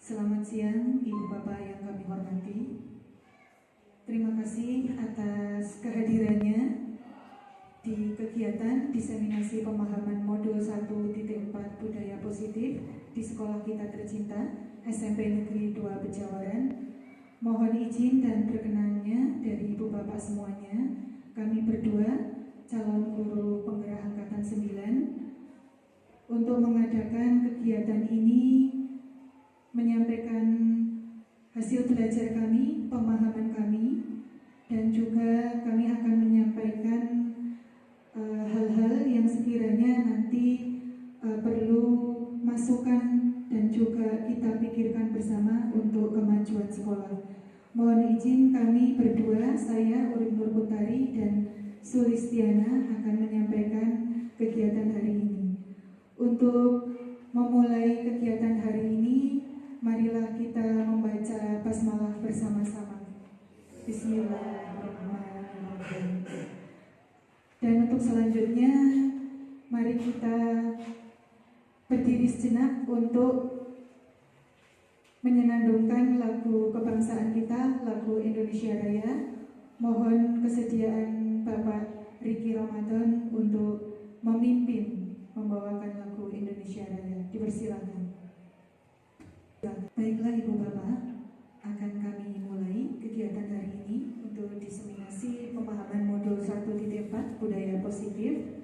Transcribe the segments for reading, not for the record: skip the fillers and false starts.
Selamat siang Ibu Bapak yang kami hormati. Terima kasih atas kehadirannya di kegiatan diseminasi pemahaman modul 1.4 budaya positif di sekolah kita tercinta SMP Negeri 2 Pejawaran. Mohon izin dan perkenannya dari Ibu Bapak semuanya, kami berdua calon guru penggerak angkatan 9 untuk mengadakan kegiatan ini, menyampaikan hasil belajar kami, pemahaman kami, dan juga kami akan menyampaikan hal-hal yang sekiranya nanti perlu masukan dan juga kita pikirkan bersama untuk kemajuan sekolah. Mohon izin kami berdua, saya Urip Nur Putari dan Sulistiana akan menyampaikan kegiatan hari ini. Untuk memulai kegiatan hari ini, marilah kita membaca basmalah bersama-sama. Bismillahirrahmanirrahim. Dan untuk selanjutnya, mari kita berdiri sejenak untuk menyenandungkan lagu kebangsaan kita, lagu Indonesia Raya. Mohon kesediaan Bapak Riki Ramadan untuk memimpin membawakan lagu Indonesia Raya. Dipersilakan. Baiklah Ibu Bapak, akan kami mulai kegiatan hari ini untuk diseminasi pemahaman modul 1.4 budaya positif.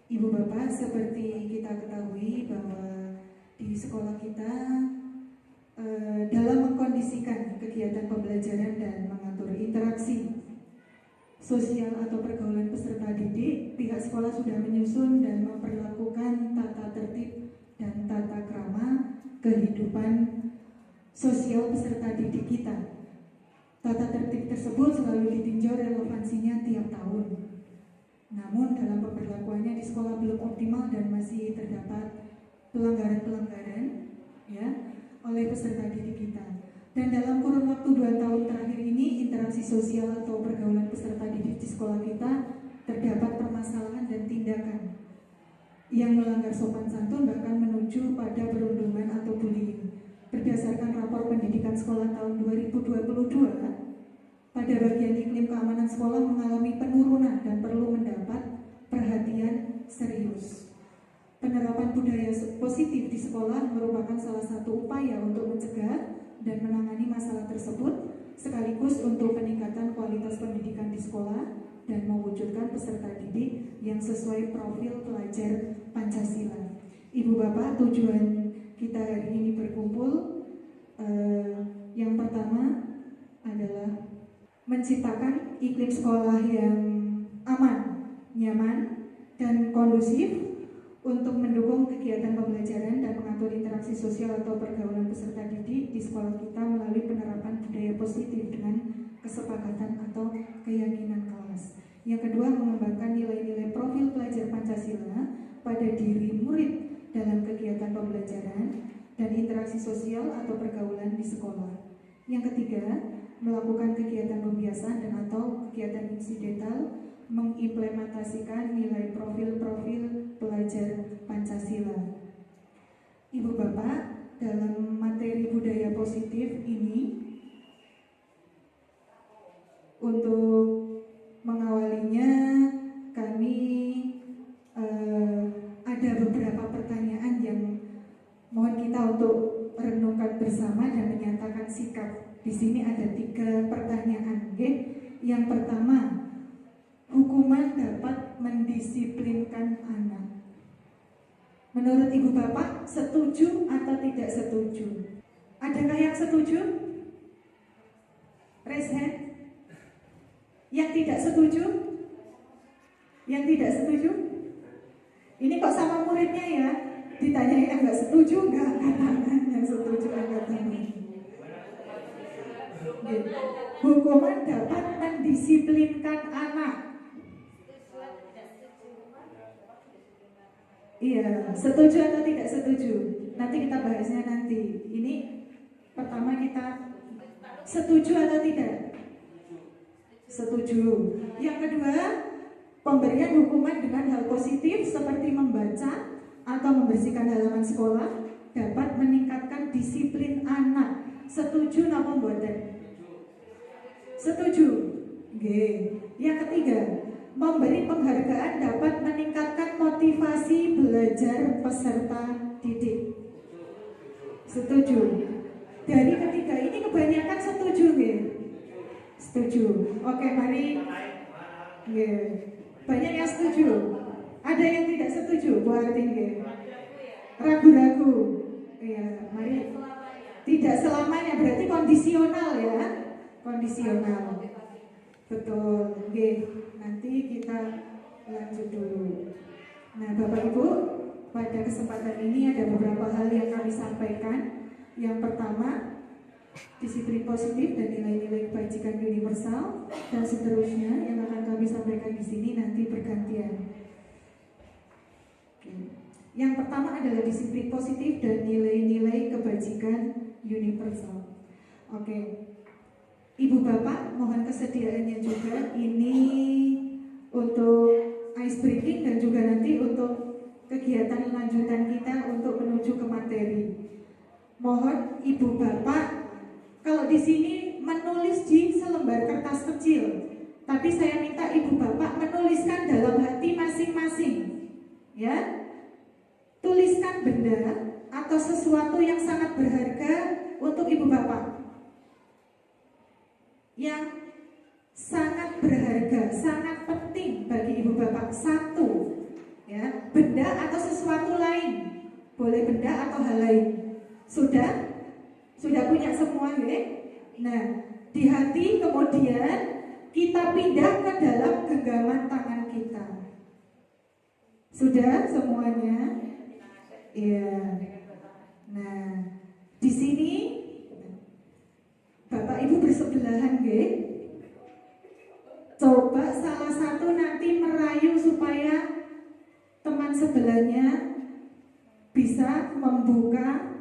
Ibu Bapak, seperti kita ketahui bahwa di sekolah kita dalam mengkondisikan kegiatan pembelajaran dan mengatur interaksi sosial atau pergaulan peserta didik, pihak sekolah sudah menyusun dan memperlakukan tata tertib dan tata krama kehidupan sosial peserta didik kita. Tata tertib tersebut selalu ditinjau relevansinya tiap tahun. Namun dalam pemberlakuannya di sekolah belum optimal dan masih terdapat pelanggaran-pelanggaran oleh peserta didik kita. Dan dalam kurun waktu 2 tahun terakhir ini, interaksi sosial atau pergaulan peserta didik di sekolah kita terdapat permasalahan dan tindakan yang melanggar sopan santun, bahkan menuju pada perundungan atau bullying. Berdasarkan rapor pendidikan sekolah tahun 2022, pada bagian iklim keamanan sekolah mengalami penurunan dan perlu mendapat perhatian serius. Penerapan budaya positif di sekolah merupakan salah satu upaya untuk mencegah dan menangani masalah tersebut, sekaligus untuk peningkatan kualitas pendidikan di sekolah dan mewujudkan peserta didik yang sesuai profil pelajar Pancasila. Ibu Bapak, tujuan kita hari ini berkumpul yang pertama adalah menciptakan iklim sekolah yang aman, nyaman, dan kondusif untuk mendukung kegiatan pembelajaran dan mengatur interaksi sosial atau pergaulan peserta didik di sekolah kita melalui penerapan budaya positif dengan kesepakatan atau keyakinan kelas. Yang kedua, mengembangkan nilai-nilai profil pelajar Pancasila pada diri murid dalam kegiatan pembelajaran dan interaksi sosial atau pergaulan di sekolah. Yang ketiga, melakukan kegiatan pembiasan dan atau kegiatan insidental mengimplementasikan nilai profil-profil pelajar Pancasila. Ibu Bapak, dalam materi budaya positif ini, untuk mengawalinya kami ada beberapa pertanyaan yang mohon kita untuk renungkan bersama dan menyatakan sikap. Di sini ada 3 pertanyaan. Yang pertama, hukuman dapat mendisiplinkan anak. Menurut Ibu Bapak, setuju atau tidak setuju? Adakah yang setuju? Raise hand. Yang tidak setuju? Yang tidak setuju? Ini kok sama muridnya ya? Ditanyain yang nggak setuju, nggak angkat tangan. Yang setuju angkat tangan. Hukuman dapat mendisiplinkan anak. Iya, setuju atau tidak setuju? Nanti kita bahasnya nanti. Ini pertama kita setuju atau tidak? Setuju. Yang kedua, pemberian hukuman dengan hal positif seperti membaca atau membersihkan halaman sekolah dapat meningkatkan disiplin anak. Setuju napa mboten? Setuju. Nggih. Yang ketiga, memberi penghargaan dapat meningkatkan motivasi belajar peserta didik. Setuju. Dari ketiga ini kebanyakan setuju nggih? Setuju. Oke, mari. Nggih. Banyak yang setuju. Ada yang tidak setuju, Bu Artin nggih? Ragu-ragu. Iya, mari. Tidak selamanya, berarti kondisional ya. Kondisional. Betul. Oke, nanti kita lanjut dulu. Nah, Bapak Ibu, pada kesempatan ini ada beberapa hal yang kami sampaikan. Yang pertama, disiplin positif dan nilai-nilai kebajikan universal, dan seterusnya yang akan kami sampaikan di sini nanti bergantian. Yang pertama adalah disiplin positif dan nilai-nilai kebajikan universal. Oke, Ibu Bapak mohon kesediaannya juga ini untuk ice breaking dan juga nanti untuk kegiatan lanjutan kita untuk menuju ke materi. Mohon Ibu Bapak kalau di sini menulis di selembar kertas kecil, tapi saya minta Ibu Bapak menuliskan dalam hati masing-masing. Ya, tuliskan benda atau sesuatu yang sangat berharga untuk Ibu Bapak, yang sangat berharga, sangat penting bagi Ibu Bapak. Satu, ya, benda atau sesuatu lain, boleh benda atau hal lain. Sudah punya semua, ya? Nah, di hati kemudian kita pindah ke dalam genggaman tangan kita. Sudah semuanya? Iya. Nah, di sini Bapak Ibu bersebelahan, nggih. Coba salah satu nanti merayu supaya teman sebelahnya bisa membuka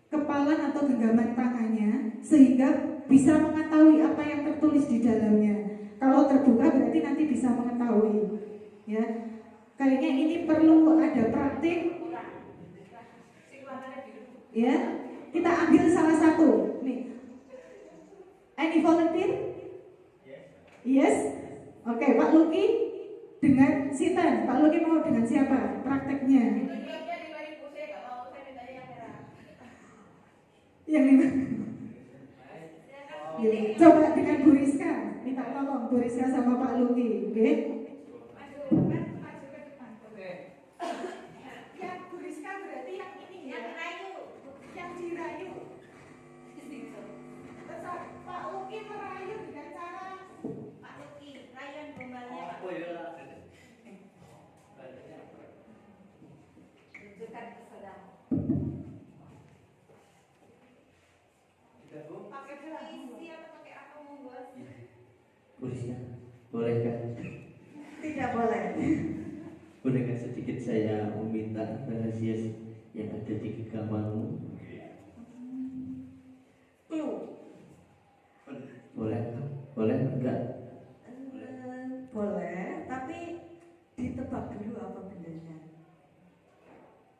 kepalan atau genggaman tangannya sehingga bisa mengetahui apa yang tertulis di dalamnya. Kalau terbuka berarti nanti bisa mengetahui. Ya, kayaknya ini perlu ada praktik. Ya, kita ambil salah satu. Nih, any volunteer? Yes. Oke, Pak Luki dengan Sitan. Pak Luki mau dengan siapa? Prakteknya? Yang lima. Coba dengan Bu Rizka. Minta tolong Bu Rizka sama Pak Luki. Oke? Yang Bu Rizka berarti yang ini ya? Yang rayu. Yang dirayu. Terus Pak Luki merayu dengan cara Pak Luki, rayuan gombalnya. Oh iya. Tunjukkan kesedang. Pakai puisi atau pakai apa monggo? Puisi, boleh kan? Tidak boleh. Bolehkah sedikit saya meminta rahasia yang ada di genggamanmu? Boleh kan? Boleh enggak? Boleh, tapi ditebak dulu apa bendanya.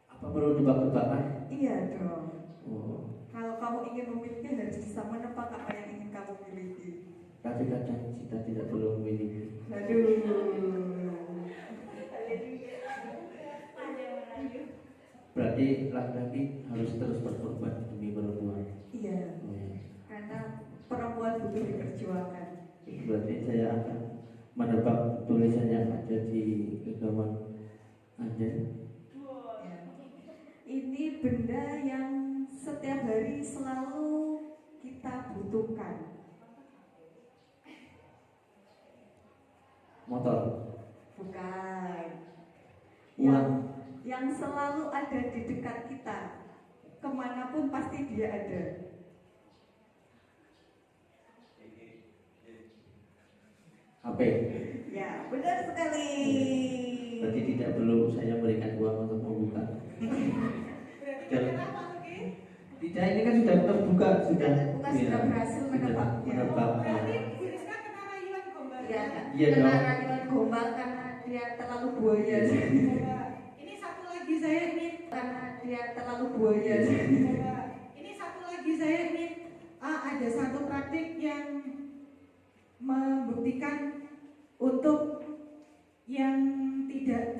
Apa perlu tebak-tebakan? Iya dong. Oh. Kalau kamu ingin memiliki harus bisa menebak apa yang ingin kamu miliki. Tapi kadang kita tidak perlu memiliki. Aduh. Berarti laki-laki harus terus berkorban demi perempuan. Iya. Oh, ya. Karena perempuan butuh diperjuangkan. Berarti saya akan menebak tulisan yang ada di genggaman Anda. Ya. Ini benda yang setiap hari selalu kita butuhkan. Motor. Bukan. Uang. Yang selalu ada di dekat kita, kemanapun pasti dia ada. HP. Ya, benar sekali. Berarti tidak perlu saya berikan uang untuk membuka. Tidak, ini kan sudah terbuka, sudah. Bukan sudah berhasil menebaknya. Menebak. Berarti Rizka kena rayuan gombal. Iya kena dong. rayuan gombal karena dia terlalu buaya. Ini satu lagi saya ingin karena dia terlalu buaya. Ini satu lagi saya ingin ada satu praktik yang membuktikan untuk yang tidak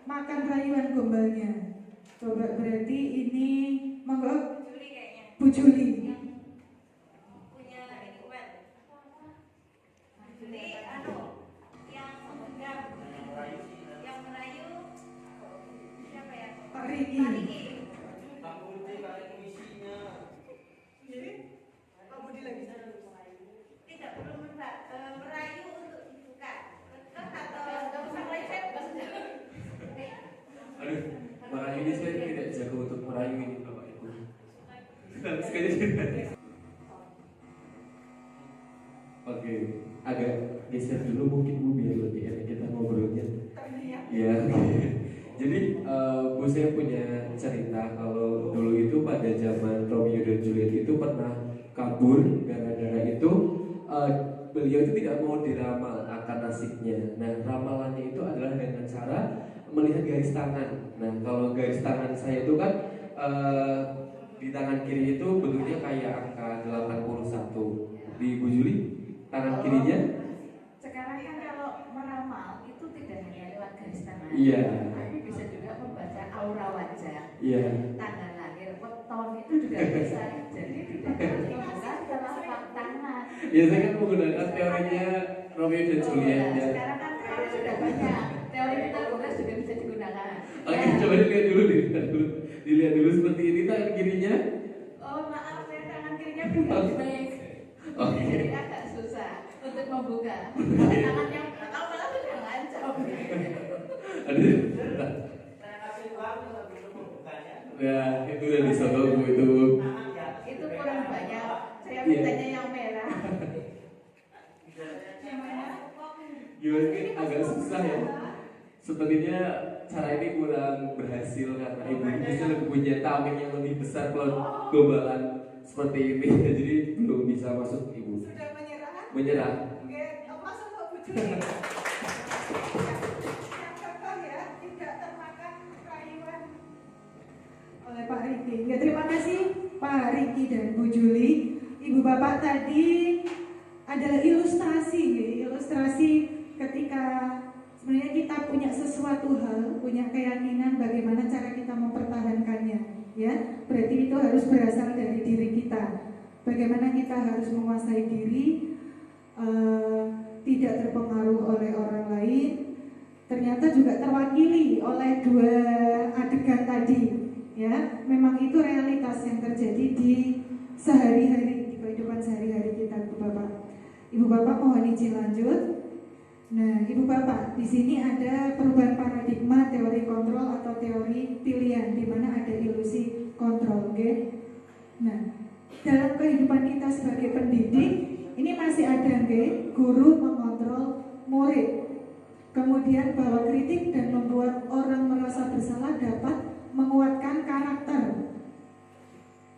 termakan rayuan gombalnya. Coba berarti ini monggo Juli kayaknya. Bu Juli. Punya ini web. Juli yang merayu siapa ya? Pak Riki. Pak Riki. Pak Budi lagi. Tidak perlu merayu untuk dibuka. Atau sama saya maksudnya. Aduh, merayu ini saya tidak jago untuk merayu ini Bapak Ibu. Oke, agak geser dulu mungkin Bu biar lebih enak kita ngobrolnya. Ya. Jadi Bu saya punya cerita kalau dulu itu pada zaman Romeo dan Juliet itu pernah kabur gara-gara itu beliau itu tidak mau diramal akan nasibnya. Nah, ramalannya itu adalah dengan cara melihat garis tangan. Nah, kalau garis tangan saya itu kan di tangan kiri itu bentuknya kayak angka 81. Di Bu Juli, tangan kirinya? Sekarang kan kalau meramal itu tidak hanya lewat garis tangan, Iya. tapi bisa juga membaca aura wajah, Iya. tanggal lahir, weton itu juga bisa. Jadi tidak harus membuka telapak tangan. Ya, saya kan menggunakan teorinya Romeo dan Juliet ya. Sekarang kan teori sudah banyak, teori Pythagoras juga bisa digunakan. Oke, coba dilihat dulu seperti ini tangan kirinya. Oh maaf, saya tangan kirinya baik. Oke. Jadi agak susah untuk membuka. Tangan yang belakang malah sudah ngancam. Aduh. Ya, itu udah disodok Bu itu. Itu kurang banyak. Saya Iya. mintanya yang merah. Gimana ini agak susah ya. Sepertinya cara ini kurang berhasil karena Ibu bisa lebih punya tameng yang lebih besar kalau gombalan seperti ini. Jadi belum bisa masuk Ibu. Sudah menyerah? Menyerah. Oke, langsung Pak Bu Juli. Yang kekeh ya, tidak termakan rayuan oleh Pak Riki. Ya, terima kasih Pak Riki dan Bu Juli. Ibu Bapak tadi adalah ilustrasi, ya. Ilustrasi ketika sebenarnya kita punya sesuatu hal, punya keyakinan bagaimana cara kita mempertahankannya, ya. Berarti itu harus berasal dari diri kita. Bagaimana kita harus menguasai diri, tidak terpengaruh oleh orang lain. Ternyata juga terwakili oleh dua adegan tadi, ya. Memang itu realitas yang terjadi di sehari-hari, di kehidupan sehari-hari kita, Ibu Bapak. Ibu Bapak mohon izin lanjut. Nah, Ibu Bapak, di sini ada perubahan paradigma teori kontrol atau teori pilihan, di mana ada ilusi kontrol, okay? Nah, dalam kehidupan kita sebagai pendidik, ini masih ada, okay? Guru mengontrol murid. Kemudian bahwa kritik dan membuat orang merasa bersalah dapat menguatkan karakter.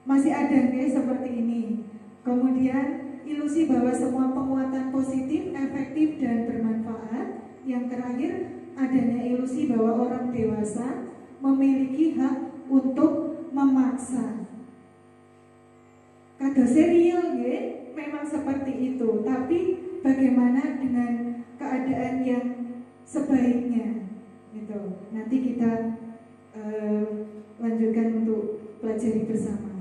Masih ada, okay? Seperti ini. Kemudian ilusi bahwa semua penguatan positif, efektif, dan bermanfaat. Yang terakhir, adanya ilusi bahwa orang dewasa memiliki hak untuk memaksa. Kado serial, ya, memang seperti itu. Tapi bagaimana dengan keadaan yang sebaiknya? Gitu. Nanti kita lanjutkan untuk pelajari bersama.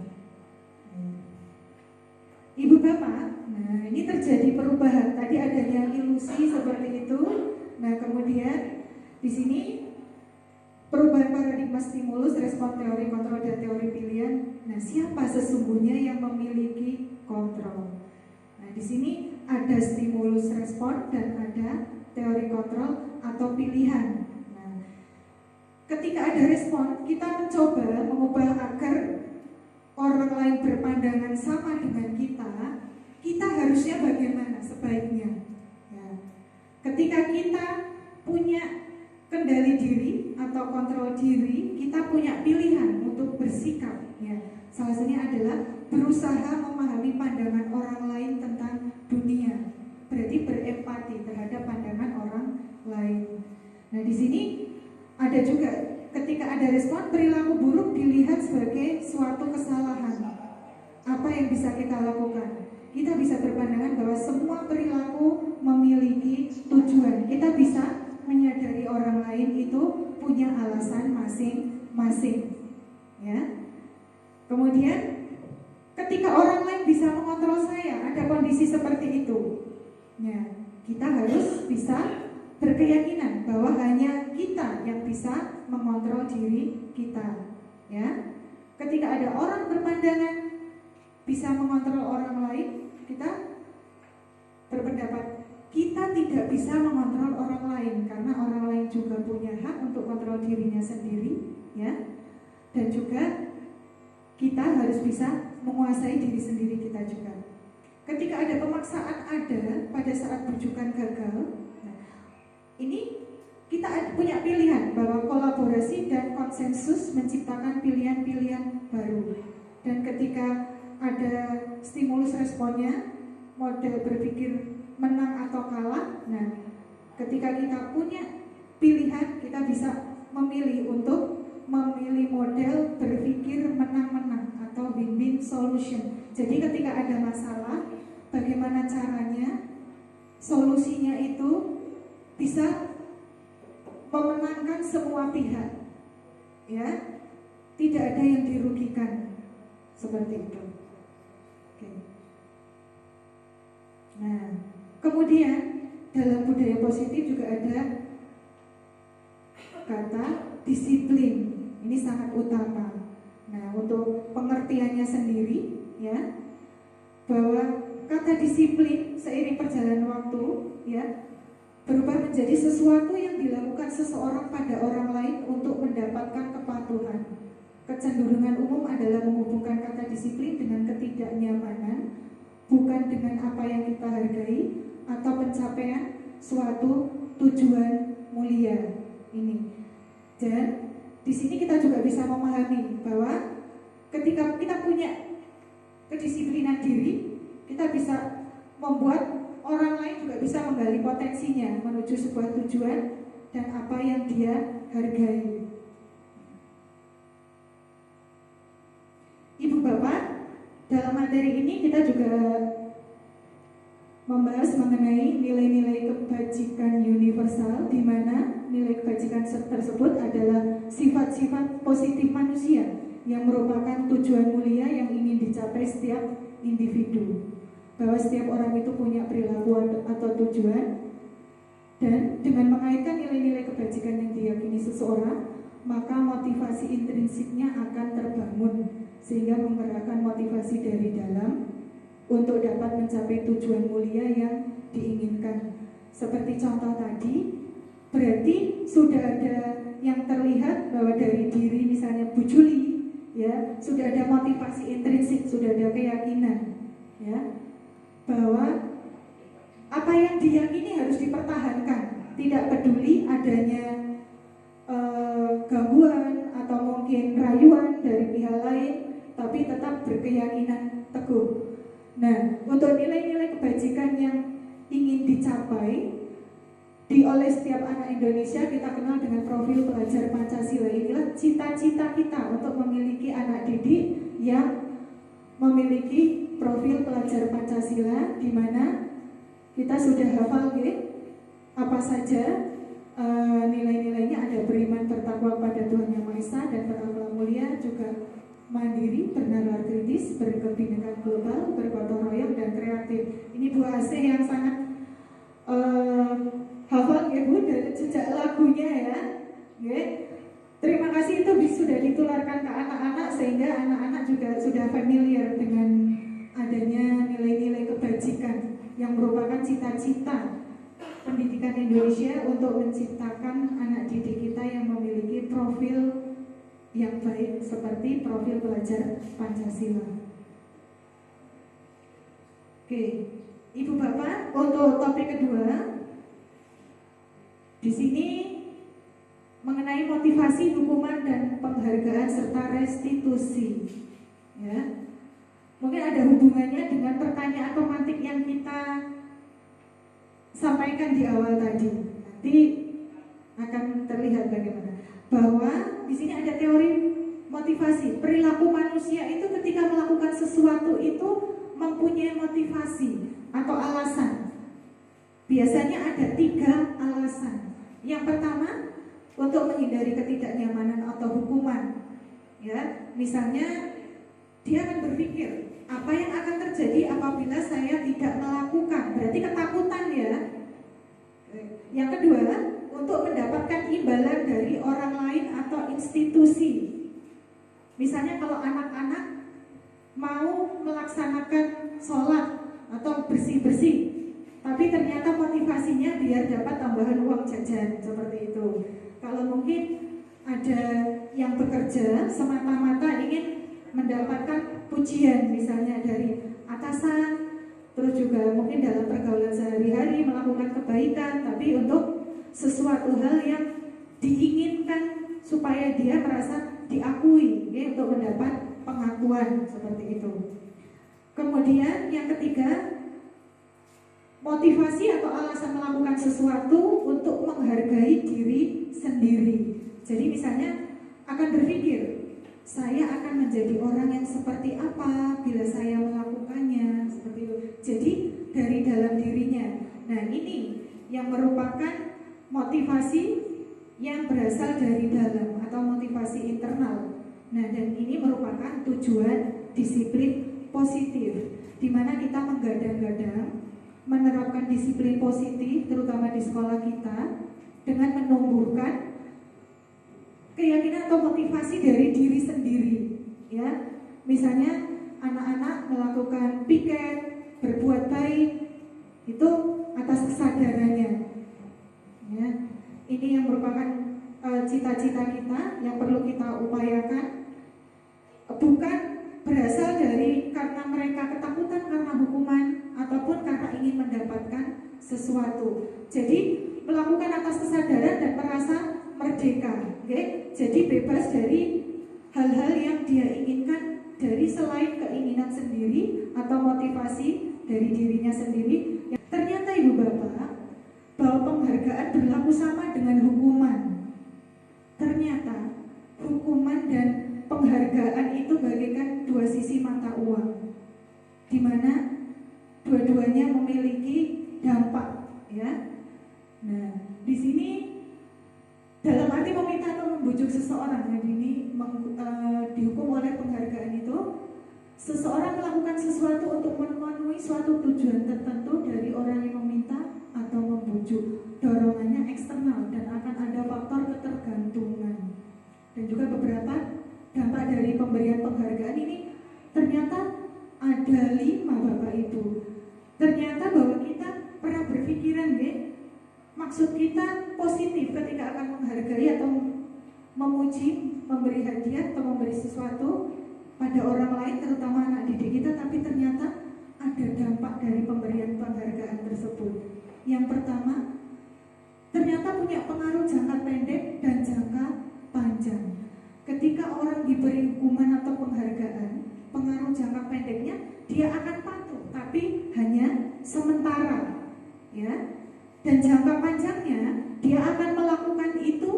Ibu Bapak, nah ini terjadi perubahan. Tadi adanya ilusi seperti itu. Nah kemudian di sini perubahan paradigma stimulus, respon teori kontrol dan teori pilihan. Nah siapa sesungguhnya yang memiliki kontrol? Nah di sini ada stimulus respon dan ada teori kontrol atau pilihan. Nah ketika ada respon, kita mencoba mengubah agar orang lain berpandangan sama dengan kita harusnya bagaimana sebaiknya. Ya. Ketika kita punya kendali diri atau kontrol diri, kita punya pilihan untuk bersikap. Ya. Salah satunya adalah berusaha memahami pandangan orang lain tentang dunia. Berarti berempati terhadap pandangan orang lain. Nah di sini ada juga ketika ada respon, perilaku buruk dilihat sebagai suatu kesalahan. Apa yang bisa kita lakukan? Kita bisa berpandangan bahwa semua perilaku memiliki tujuan. Kita bisa menyadari orang lain itu punya alasan masing-masing. Ya. Kemudian ketika orang lain bisa mengontrol saya, ada kondisi seperti itu. Ya, kita harus bisa berkeyakinan bahwa hanya kita yang bisa mengontrol diri kita. Ya. Ketika ada orang berpandangan bisa mengontrol orang lain, kita berpendapat kita tidak bisa mengontrol orang lain karena orang lain juga punya hak untuk kontrol dirinya sendiri, ya. Dan juga kita harus bisa menguasai diri sendiri kita juga. Ketika ada pemaksaan pada saat rujukan gagal, nah, ini kita punya pilihan bahwa kolaborasi dan konsensus menciptakan pilihan-pilihan baru. Dan ketika ada stimulus responnya, model berpikir menang atau kalah. Nah, ketika kita punya pilihan, kita bisa memilih untuk memilih model berpikir menang-menang atau win-win solution. Jadi ketika ada masalah, bagaimana caranya solusinya itu bisa memenangkan semua pihak, ya, tidak ada yang dirugikan, seperti itu. Oke. Nah, kemudian dalam budaya positif juga ada kata disiplin. Ini sangat utama. Nah, untuk pengertiannya sendiri, ya, bahwa kata disiplin seiring perjalanan waktu, ya, berubah menjadi sesuatu yang dilakukan seseorang pada orang lain untuk mendapatkan kepatuhan. Kecenderungan umum adalah menghubungkan kata disiplin dengan ketidaknyamanan, bukan dengan apa yang kita hargai atau pencapaian suatu tujuan mulia ini. Dan di sini kita juga bisa memahami bahwa ketika kita punya kedisiplinan diri, kita bisa membuat orang lain juga bisa menggali potensinya menuju sebuah tujuan dan apa yang dia hargai. Ibu Bapak, dalam materi ini kita juga membahas mengenai nilai-nilai kebajikan universal, di mana nilai kebajikan tersebut adalah sifat-sifat positif manusia yang merupakan tujuan mulia yang ingin dicapai setiap individu. Bahwa setiap orang itu punya perilaku atau tujuan, dan dengan mengaitkan nilai-nilai kebajikan yang diyakini seseorang, maka motivasi intrinsiknya akan terbangun sehingga menggerakkan motivasi dari dalam untuk dapat mencapai tujuan mulia yang diinginkan. Seperti contoh tadi, berarti sudah ada yang terlihat bahwa dari diri misalnya Bu Juli, ya, sudah ada motivasi intrinsik, sudah ada keyakinan, ya, bahwa apa yang diyakini harus dipertahankan, tidak peduli adanya gangguan atau mungkin rayuan dari pihak lain, tapi tetap berkeyakinan teguh. Nah, untuk nilai-nilai kebajikan yang ingin dicapai oleh setiap anak Indonesia, kita kenal dengan profil pelajar Pancasila. Inilah cita-cita kita untuk memiliki anak didik yang memiliki profil pelajar Pancasila, di mana kita sudah hafal apa saja nilai-nilainya. Ada beriman, bertakwa pada Tuhan Yang Maha Esa, dan berakhlak mulia, juga mandiri, bernalar kritis, berkebinekaan global, bergotong royong, dan kreatif. Ini buah asih yang sangat hafal ya Bu, dari sejak lagunya ya. Terima kasih, itu sudah ditularkan ke anak-anak sehingga anak-anak juga sudah familiar dengan adanya nilai-nilai kebajikan yang merupakan cita-cita pendidikan Indonesia untuk menciptakan anak didik kita yang memiliki profil yang baik seperti profil pelajar Pancasila. Oke, Ibu Bapak, untuk topik kedua di sini mengenai motivasi, hukuman, dan penghargaan serta restitusi. Ya, mungkin ada hubungannya dengan pertanyaan romantik yang kita sampaikan di awal tadi. Nanti akan terlihat bagaimana. bahwa di sini ada teori motivasi. Perilaku manusia itu ketika melakukan sesuatu itu mempunyai motivasi atau alasan. Biasanya ada 3 alasan. Yang pertama, untuk menghindari ketidaknyamanan atau hukuman. Ya, misalnya dia akan berpikir apa yang akan terjadi apabila saya tidak melakukan. Berarti ketakutan ya. Yang kedua, untuk mendapatkan imbalan dari orang lain atau institusi. Misalnya kalau anak-anak mau melaksanakan sholat atau bersih-bersih, tapi ternyata motivasinya biar dapat tambahan uang jajan, seperti itu. Kalau mungkin ada yang bekerja semata-mata ingin mendapatkan pujian misalnya dari atasan, terus juga mungkin dalam pergaulan sehari-hari melakukan kebaikan, tapi untuk sesuatu hal yang diinginkan supaya dia merasa diakui, ya, untuk mendapat pengakuan, seperti itu. Kemudian yang ketiga, motivasi atau alasan melakukan sesuatu untuk menghargai diri sendiri. Jadi misalnya akan berpikir, saya akan menjadi orang yang seperti apa bila saya melakukannya, seperti itu. Jadi dari dalam dirinya. Nah, ini yang merupakan motivasi yang berasal dari dalam atau motivasi internal. Nah, dan ini merupakan tujuan disiplin positif, di mana kita menggadang-gadang menerapkan disiplin positif terutama di sekolah kita dengan menumbuhkan keyakinan atau motivasi dari diri sendiri, ya. Misalnya anak-anak melakukan piket, berbuat baik itu atas kesadarannya, ya. Ini yang merupakan cita-cita kita yang perlu kita upayakan, bukan berasal dari karena mereka ketakutan karena hukuman ataupun karena ingin mendapatkan sesuatu. Jadi melakukan atas kesadaran dan merasa merdeka, okay? Jadi bebas dari hal-hal yang dia inginkan dari selain keinginan sendiri atau motivasi dari dirinya sendiri. Ternyata Ibu Bapak, bahwa penghargaan berlaku sama dengan hukuman. Ternyata hukuman dan penghargaan itu bagaikan 2 sisi mata uang, di mana dua-duanya memiliki dampak, ya. Nah, di sini dalam arti meminta atau membujuk seseorang, yang ini dihukum oleh penghargaan itu, seseorang melakukan sesuatu untuk memenuhi suatu tujuan tertentu dari orang yang meminta atau membujuk. Dorongannya eksternal dan akan ada faktor ketergantungan. Dan juga beberapa dampak dari pemberian penghargaan ini ternyata ada 5, Bapak Ibu. Ternyata bahwa kita pernah berpikiran, ya, maksud kita positif ketika akan menghargai atau memuji, memberi hadiah atau memberi sesuatu pada orang lain, terutama anak didik kita, tapi ternyata ada dampak dari pemberian penghargaan tersebut. Yang pertama, ternyata punya pengaruh jangka pendek dan jangka panjang. Ketika orang diberi hukuman atau penghargaan, pengaruh jangka pendeknya dia akan patuh, tapi hanya sementara, ya. Dan jangka panjangnya dia akan melakukan itu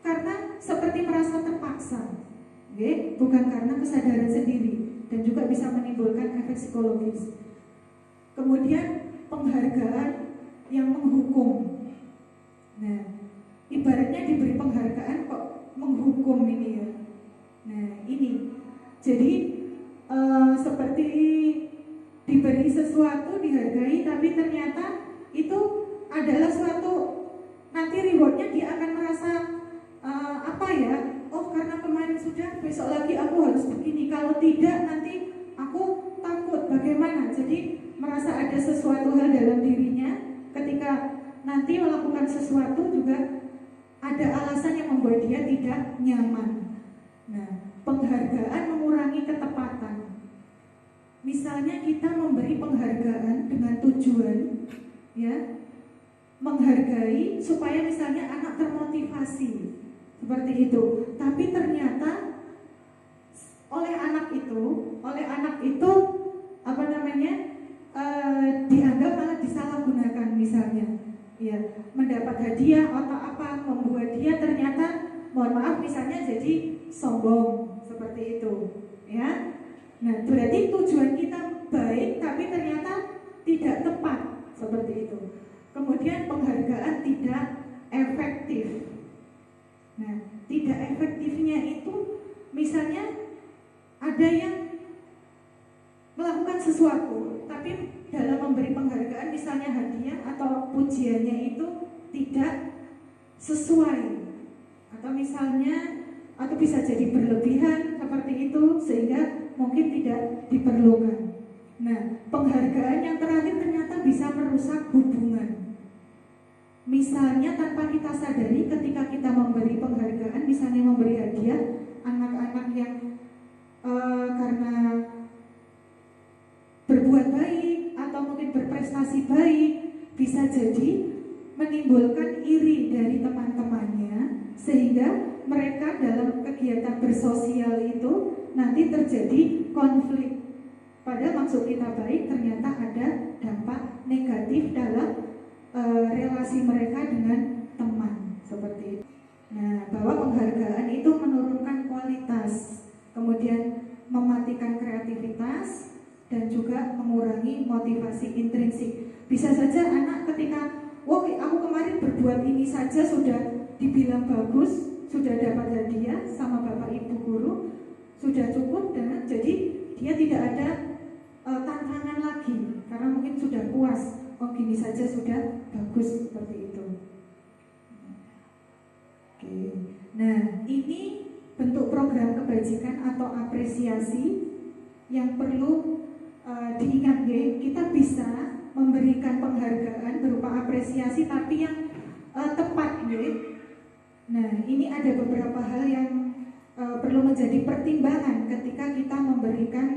karena seperti merasa terpaksa, okay? Bukan karena kesadaran sendiri, dan juga bisa menimbulkan efek psikologis. Kemudian penghargaan yang menghukum. Nah, ibaratnya diberi penghargaan kok menghukum ini, ya. Nah, ini jadi seperti diberi sesuatu, dihargai, tapi ternyata itu adalah suatu, nanti rewardnya dia akan merasa apa ya, oh karena kemarin sudah, besok lagi aku harus begini, kalau tidak nanti aku takut bagaimana. Jadi merasa ada sesuatu hal dalam dirinya ketika nanti melakukan sesuatu juga ada alasan yang membuat dia tidak nyaman. Nah, penghargaan mengurangi ketepatan. Misalnya kita memberi penghargaan dengan tujuan, ya, menghargai supaya misalnya anak termotivasi, seperti itu. Tapi ternyata oleh anak itu apa namanya, dianggap malah disalahgunakan, misalnya, ya, mendapat hadiah atau apa, membuat dia ternyata mohon sombong, seperti itu, ya. Nah, berarti tujuan kita baik, tapi ternyata tidak tepat, seperti itu. Kemudian penghargaan tidak efektif. Nah, tidak efektifnya itu, misalnya ada yang melakukan sesuatu, tapi dalam memberi penghargaan, misalnya hadiah atau pujiannya itu tidak sesuai, atau misalnya, atau bisa jadi berlebihan seperti itu, sehingga mungkin tidak diperlukan. Nah, penghargaan yang terakhir ternyata bisa merusak hubungan. Misalnya tanpa kita sadari, ketika kita memberi penghargaan, misalnya memberi hadiah, anak-anak yang karena berbuat baik atau mungkin berprestasi baik, bisa jadi menimbulkan iri dari teman-temannya, sehingga mereka dalam kegiatan bersosial itu nanti terjadi konflik. Padahal maksud kita baik, ternyata ada dampak negatif dalam relasi mereka dengan teman, seperti itu. Nah, bahwa penghargaan itu menurunkan kualitas, kemudian mematikan kreativitas, dan juga mengurangi motivasi intrinsik. Bisa saja anak ketika, wah aku kemarin berbuat ini saja sudah dibilang bagus, sudah dapat hadiah sama bapak ibu guru, sudah cukup, dan jadi dia tidak ada tantangan lagi, karena mungkin sudah puas, oh gini saja sudah bagus, seperti itu. Oke. Nah, ini bentuk program kebajikan atau apresiasi yang perlu diingat ya. Kita bisa memberikan penghargaan berupa apresiasi, tapi yang tepat ya. Nah, ini ada beberapa hal yang perlu menjadi pertimbangan ketika kita memberikan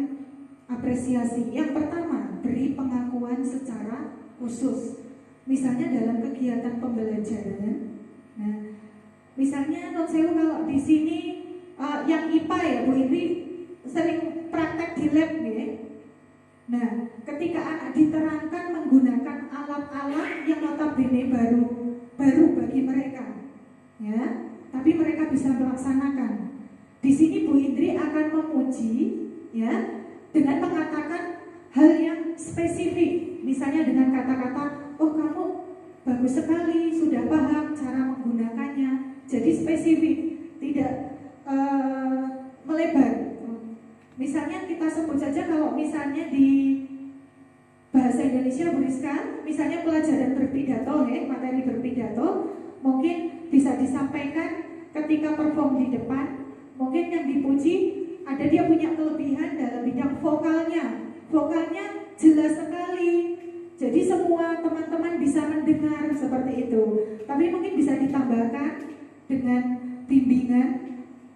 apresiasi. Yang pertama, beri pengakuan secara khusus. Misalnya dalam kegiatan pembelajaran. Nah, misalnya non sewu kalau di sini yang IPA ya Bu Indri sering praktek di lab ya. Nah, ketika anak diterangkan menggunakan alat-alat yang notabene baru bagi mereka, ya, tapi mereka bisa melaksanakan. Di sini Bu Indri akan memuji, ya, dengan mengatakan hal yang spesifik, misalnya dengan kata-kata, oh kamu bagus sekali, sudah paham cara menggunakannya. Jadi spesifik, tidak melebar. Misalnya kita sebut saja, kalau misalnya di bahasa Indonesia Bu Rizka, misalnya pelajaran berpidato, materi berpidato, mungkin bisa disampaikan ketika perform di depan. Mungkin yang dipuji ada dia punya kelebihan dalam bidang vokalnya. Vokalnya jelas sekali, jadi semua teman-teman bisa mendengar seperti itu. Tapi mungkin bisa ditambahkan dengan bimbingan,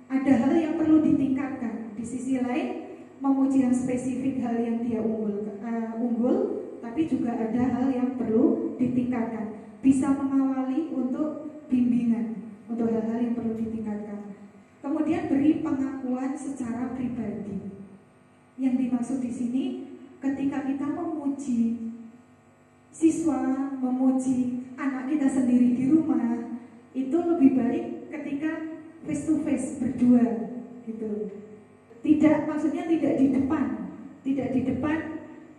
ada hal yang perlu ditingkatkan. Di sisi lain, memuji yang spesifik hal yang dia unggul, tapi juga ada hal yang perlu ditingkatkan. Bisa mengawali untuk bimbingan, untuk hal-hal yang perlu ditingkatkan. Kemudian beri pengakuan secara pribadi. Yang dimaksud di sini, ketika kita memuji siswa, memuji anak kita sendiri di rumah, itu lebih baik ketika face to face, berdua, gitu. Tidak, maksudnya tidak di depan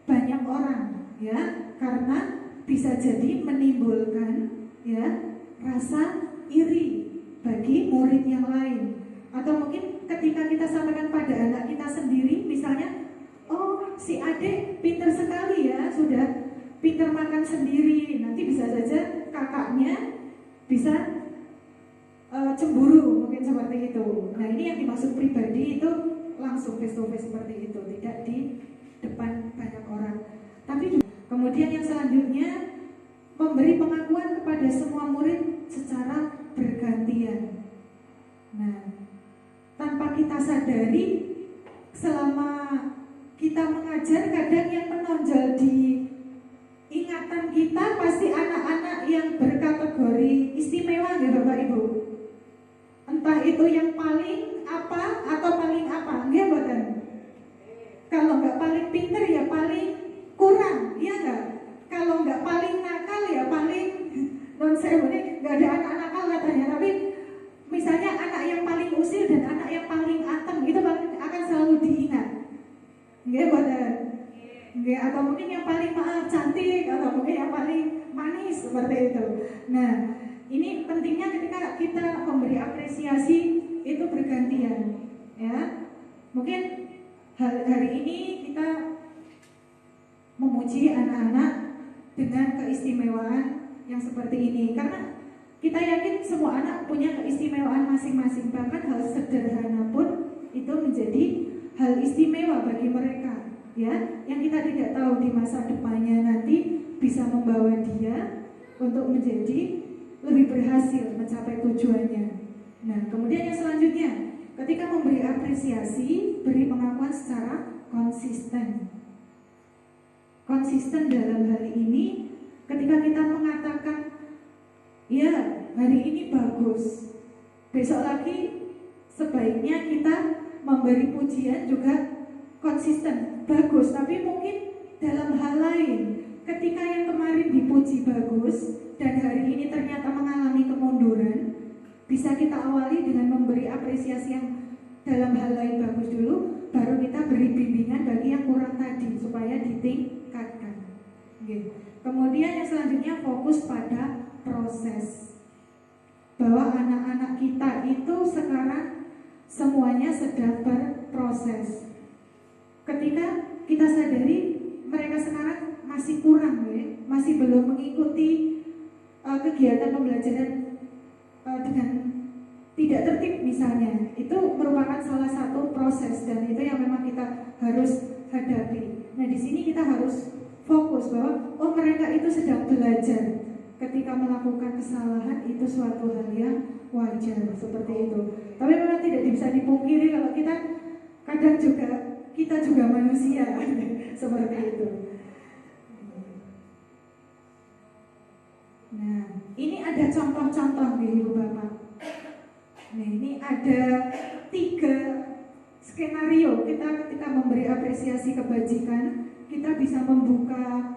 banyak orang, ya, karena bisa jadi menimbulkan, ya, rasa iri bagi murid yang lain. Atau mungkin ketika kita sampaikan pada anak kita sendiri, misalnya, oh si adik pintar sekali ya, sudah pintar makan sendiri, nanti bisa saja kakaknya bisa cemburu, mungkin seperti itu. Nah, ini yang dimaksud pribadi itu langsung face to face seperti itu, tidak di depan banyak orang. Tapi kemudian yang selanjutnya, memberi pengakuan kepada semua murid secara bergantian. Nah, tanpa kita sadari, selama kita mengajar, kadang yang menonjol di ingatan kita pasti anak-anak yang berkategori istimewa ya Bapak Ibu. Entah itu yang paling apa atau paling apa, enggak boten. Kalau nggak paling pinter ya paling kurang, iya nggak? Kalau nggak paling nakal ya paling non sewu, nggak ada anak nakal katanya, tapi misalnya anak yang paling usil dan anak yang paling atau mungkin yang paling maaf cantik, atau mungkin yang paling manis seperti itu. Nah, ini pentingnya ketika kita memberi apresiasi itu bergantian, ya. Mungkin hari ini kita memuji anak-anak dengan keistimewaan yang seperti ini, karena kita yakin semua anak punya keistimewaan masing-masing, bahkan hal sederhana pun itu menjadi hal istimewa bagi mereka, ya, yang kita tidak tahu di masa depannya nanti bisa membawa dia untuk menjadi lebih berhasil mencapai tujuannya. Nah, kemudian yang selanjutnya, ketika memberi apresiasi, beri pengakuan secara konsisten. Konsisten dalam hal ini, ketika kita mengatakan, ya, hari ini bagus, besok lagi sebaiknya kita memberi pujian juga konsisten, bagus, tapi mungkin dalam hal lain. Ketika yang kemarin dipuji bagus dan hari ini ternyata mengalami kemunduran, bisa kita awali dengan memberi apresiasi yang dalam hal lain bagus dulu, baru kita beri bimbingan bagi yang kurang tadi supaya ditingkatkan. Oke. Kemudian yang selanjutnya fokus pada proses, bahwa anak-anak kita itu sekarang semuanya sedang berproses. Ketika kita sadari mereka sekarang masih kurang, ya, masih belum mengikuti kegiatan pembelajaran dengan tidak tertib misalnya, itu merupakan salah satu proses dan itu yang memang kita harus hadapi. Nah, di sini kita harus fokus bahwa mereka itu sedang belajar. Ketika melakukan kesalahan itu suatu hal yang wajar seperti itu. Tapi memang tidak bisa dipungkiri kalau kita juga manusia seperti itu. Nah, ini ada contoh-contoh nih Ibu Bapak. Nah, ini ada 3 skenario kita ketika memberi apresiasi kebajikan, kita bisa membuka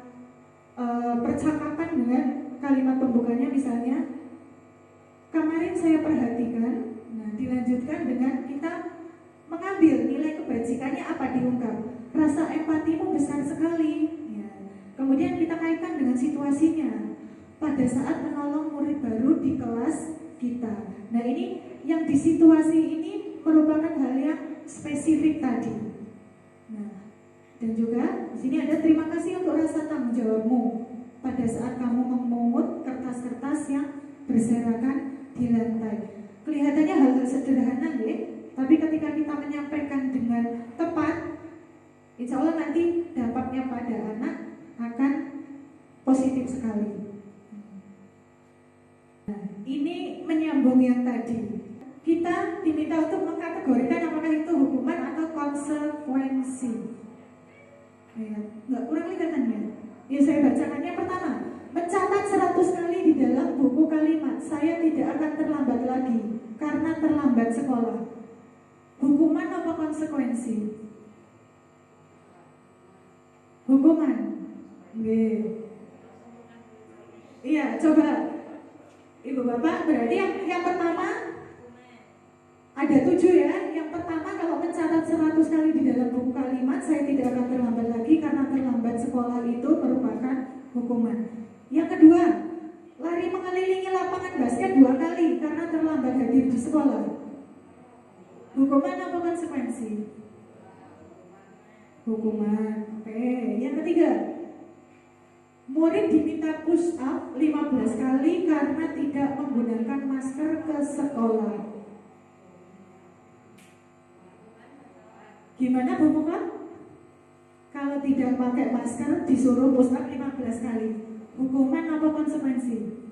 percakapan dengan kalimat pembukanya, misalnya, kemarin saya perhatikan. Nah, dilanjutkan dengan kita mengambil nilai kebajikannya apa diungkap. Rasa empatimu besar sekali. Ya. Kemudian kita kaitkan dengan situasinya pada saat menolong murid baru di kelas kita. Nah, ini yang di situasi ini merupakan hal yang spesifik tadi. Nah, dan juga di sini ada terima kasih untuk rasa tanggung jawabmu pada saat kamu memungut kertas-kertas yang berserakan di lantai. Kelihatannya hal-hal sederhana, ya, tapi ketika kita menyampaikan dengan tepat, insya Allah nanti dampaknya pada anak akan positif sekali. Nah, ini menyambung yang tadi. Kita diminta untuk mengkategorikan apakah itu hukuman atau konsekuensi. Ya, nggak kurang lihatannya. Ya, saya bacakan yang pertama. Mencatat 100 kali di dalam buku kalimat, saya tidak akan terlambat lagi karena terlambat sekolah. Hukuman apa konsekuensi? Hukuman. Iya, coba Ibu Bapak, berarti yang pertama ada 7 ya. Yang pertama, kalau mencatat 100 kali di dalam buku kalimat, saya tidak akan terlambat lagi karena terlambat sekolah itu merupakan hukuman. Yang kedua, lari mengelilingi lapangan basket 2 kali karena terlambat hadir di sekolah. Hukuman apa konsekuensi? Hukuman. Oke. Yang ketiga, murid diminta push up 15 kali karena tidak menggunakan masker ke sekolah. Gimana Bu Muka? Kalau tidak pakai masker disuruh push up 15 kali. Hukuman apa konsekuensi?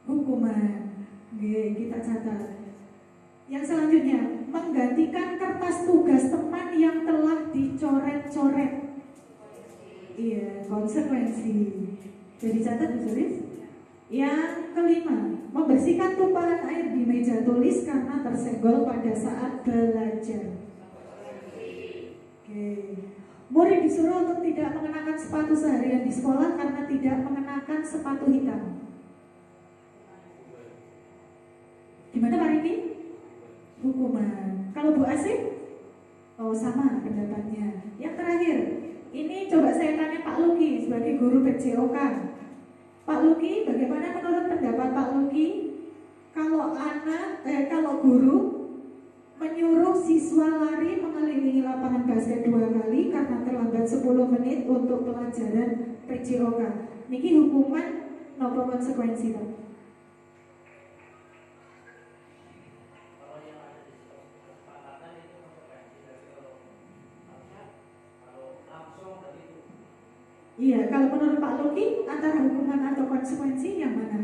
Hukuman. Oke, kita catat. Yang selanjutnya, menggantikan kertas tugas teman yang telah dicoret-coret. Iya, konsekuensi. Jadi catat Bu Sulis. Yang kelima, membersihkan tumpahan air di meja tulis karena tersenggol pada saat belajar. Oke. Murid disuruh untuk tidak mengenakan sepatu seharian di sekolah karena tidak mengenakan sepatu hitam. Gimana Pak Riki? Hukuman. Kalau Bu Asih? Oh, sama pendapatnya. Yang terakhir, Ini coba saya tanya Pak Luki sebagai guru PJOK. Pak Luki, bagaimana menurut pendapat Pak Luki kalau guru menyuruh siswa lari mengelilingi lapangan basket 2 kali karena terlambat 10 menit untuk pelajaran PJOK. Niki hukuman nopo konsekuensi, Pak? Iya, kalau menurut Pak Luki antara hukuman atau konsekuensi yang mana?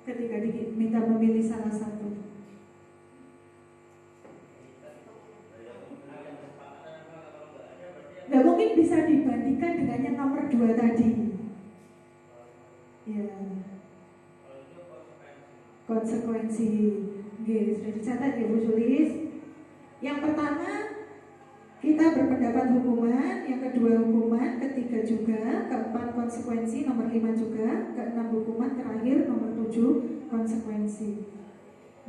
Ketika diminta memilih salah satu. Nggak mungkin bisa dibandingkan dengan yang nomor 2 tadi. Ya. Konsekuensi. Oke, sudah dicatat ya Bu Sulis. Yang pertama kita berpendapat hukuman, yang kedua hukuman, ketiga juga, keempat konsekuensi, nomor 5 juga, keenam hukuman, terakhir nomor 7 konsekuensi.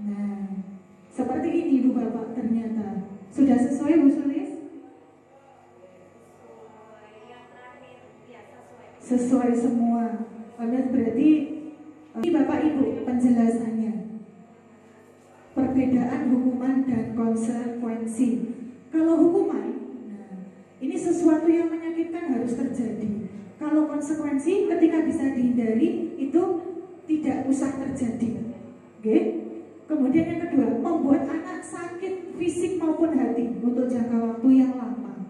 Nah, seperti ini Bu Bapak ternyata. Sudah sesuai Bu Sulis? Sesuai semua. Berarti ini Bapak Ibu penjelasannya. Perbedaan hukuman dan konsekuensi. Kalau hukuman, nah, ini sesuatu yang menyakitkan harus terjadi. Kalau konsekuensi ketika bisa dihindari itu tidak usah terjadi. Oke? Kemudian yang kedua, membuat anak sakit fisik maupun hati untuk jangka waktu yang lama.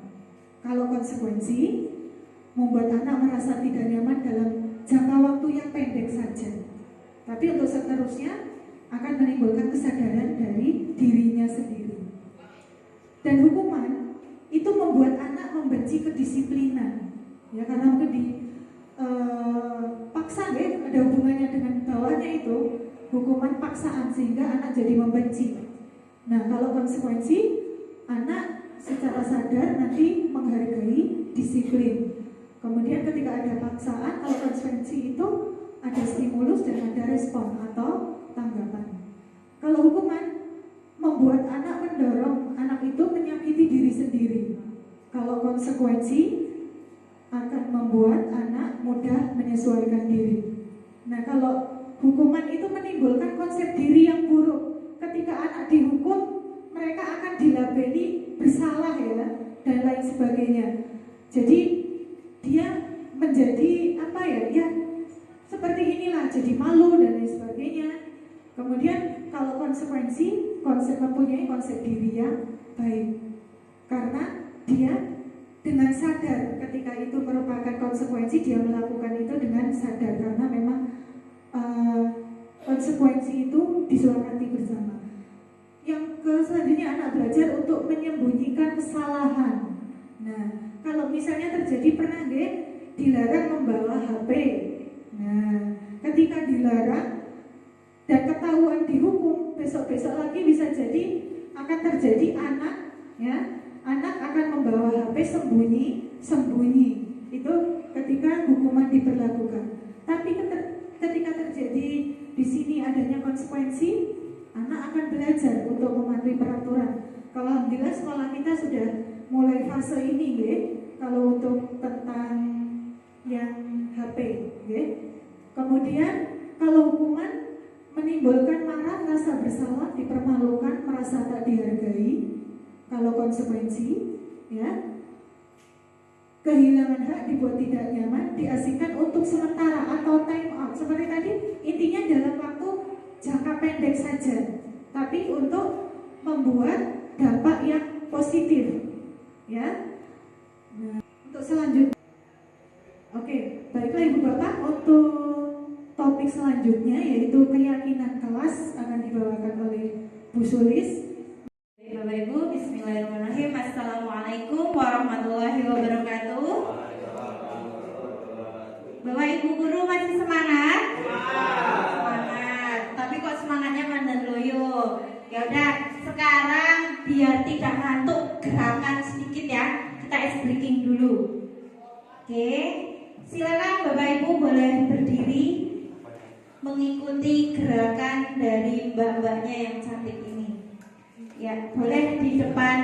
Kalau konsekuensi, membuat anak merasa tidak nyaman dalam jangka waktu yang pendek saja. Tapi untuk seterusnya akan menimbulkan kesadaran dari dirinya sendiri. Dan hukuman itu membuat anak membenci kedisiplinan, ya karena mungkin paksa ya, ada hubungannya dengan bawahnya itu hukuman paksaan sehingga anak jadi membenci. Nah kalau konsekuensi, anak secara sadar nanti menghargai disiplin. Kemudian ketika ada paksaan, kalau konsekuensi itu ada stimulus dan ada respon atau tanggapan. Kalau hukuman membuat anak mendorong anak itu menyakiti diri sendiri. Kalau konsekuensi akan membuat anak mudah menyesuaikan diri. Nah kalau hukuman itu menimbulkan konsep diri yang buruk. Ketika anak dihukum, mereka akan dilabeli bersalah ya dan lain sebagainya. Jadi dia menjadi apa ya seperti inilah, jadi malu dan lain sebagainya. Kemudian kalau konsekuensi, mempunyai konsep diri yang baik karena dia dengan sadar ketika itu merupakan konsekuensi, dia melakukan itu dengan sadar karena memang konsekuensi itu disepakati bersama. Yang selanjutnya anak belajar untuk menyembunyikan kesalahan. Nah kalau misalnya terjadi pernah dilarang membawa HP. Nah ketika dilarang dan ketahuan dihukum, besok-besok lagi bisa jadi akan terjadi anak akan membawa HP sembunyi. Itu ketika hukuman diberlakukan. Tapi ketika terjadi di sini adanya konsekuensi, anak akan belajar untuk mematuhi peraturan. Kalau alhamdulillah sekolah kita sudah mulai fase ini kalau untuk tentang yang HP Kemudian kalau hukuman menimbulkan marah, rasa bersalah, dipermalukan, merasa tak dihargai. Kalau konsekuensi, kehilangan hak, dibuat tidak nyaman, diasingkan untuk sementara atau time out. Seperti tadi, intinya dalam waktu jangka pendek saja, tapi untuk membuat dampak yang positif, Nah, untuk selanjutnya, oke, baiklah Ibu Bapak, untuk topik selanjutnya yaitu keyakinan kelas akan dibawakan oleh Bu Sulis. Bapak Ibu, bismillahirrahmanirrahim. Assalamualaikum warahmatullahi wabarakatuh. Bapak Ibu guru masih semangat? Semangat. Tapi kok semangatnya mandan loyo. Ya udah, sekarang biar tidak ngantuk, gerakan sedikit ya. Kita ice breaking dulu. Oke. Silakan Bapak Ibu boleh berdiri mengikuti gerakan dari mbak-mbaknya yang cantik ini. Ya, boleh di depan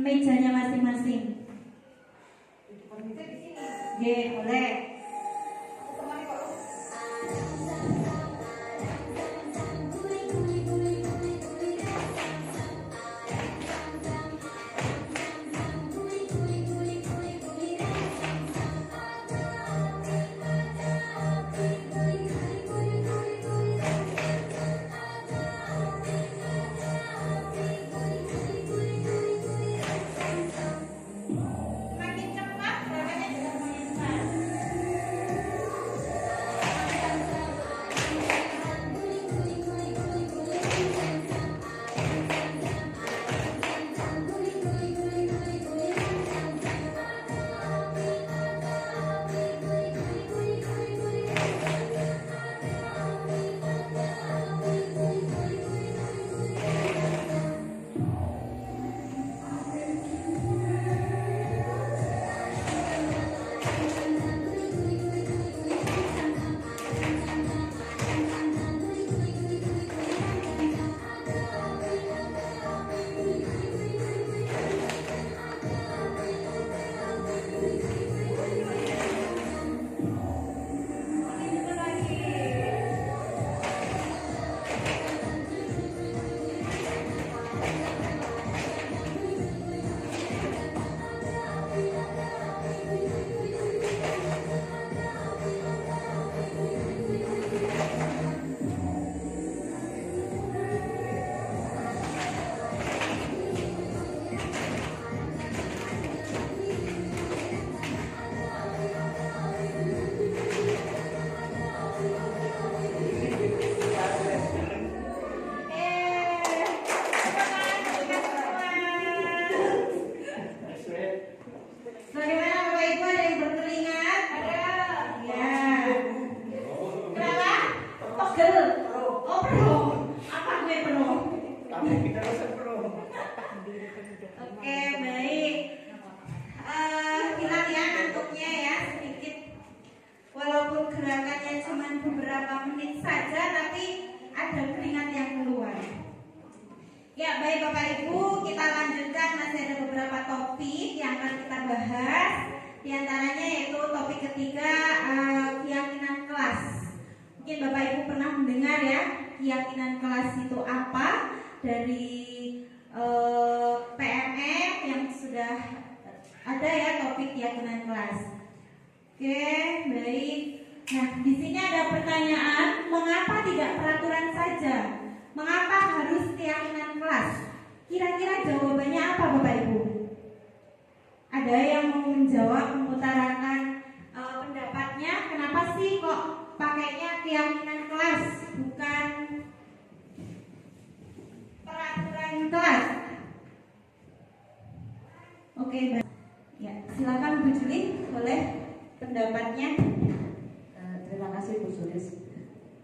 mejanya masing-masing. Oke, boleh. Makin cepat, gerakannya juga makin cepat. Bagaimana Bapak Ibu, ada yang berkeringat? Ada. Ya. Kenapa? Pegel. Oh, pro. Apa gue pro? Oke, baik. Hilang ya ngantuknya ya sedikit. Walaupun gerakannya cuma beberapa menit saja, tapi ada keringat yang keluar. Ya, baik Bapak Ibu, kita lanjutkan, masih ada beberapa topik yang akan kita bahas. Di antaranya yaitu topik ketiga, keyakinan kelas. Mungkin Bapak Ibu pernah mendengar ya, keyakinan kelas itu apa dari PMM yang sudah ada ya topik keyakinan kelas. Oke, baik. Nah, di sini ada pertanyaan, mengapa tidak peraturan saja? Mengapa harus keyakinan kelas? Kira-kira jawabannya apa Bapak Ibu? Ada yang mau menjawab, mengutarakan pendapatnya, kenapa sih kok pakainya keyakinan kelas bukan peraturan kelas? Oke, baik. Ya, silakan Bu Juli, boleh pendapatnya. Terima kasih Bu Sulis.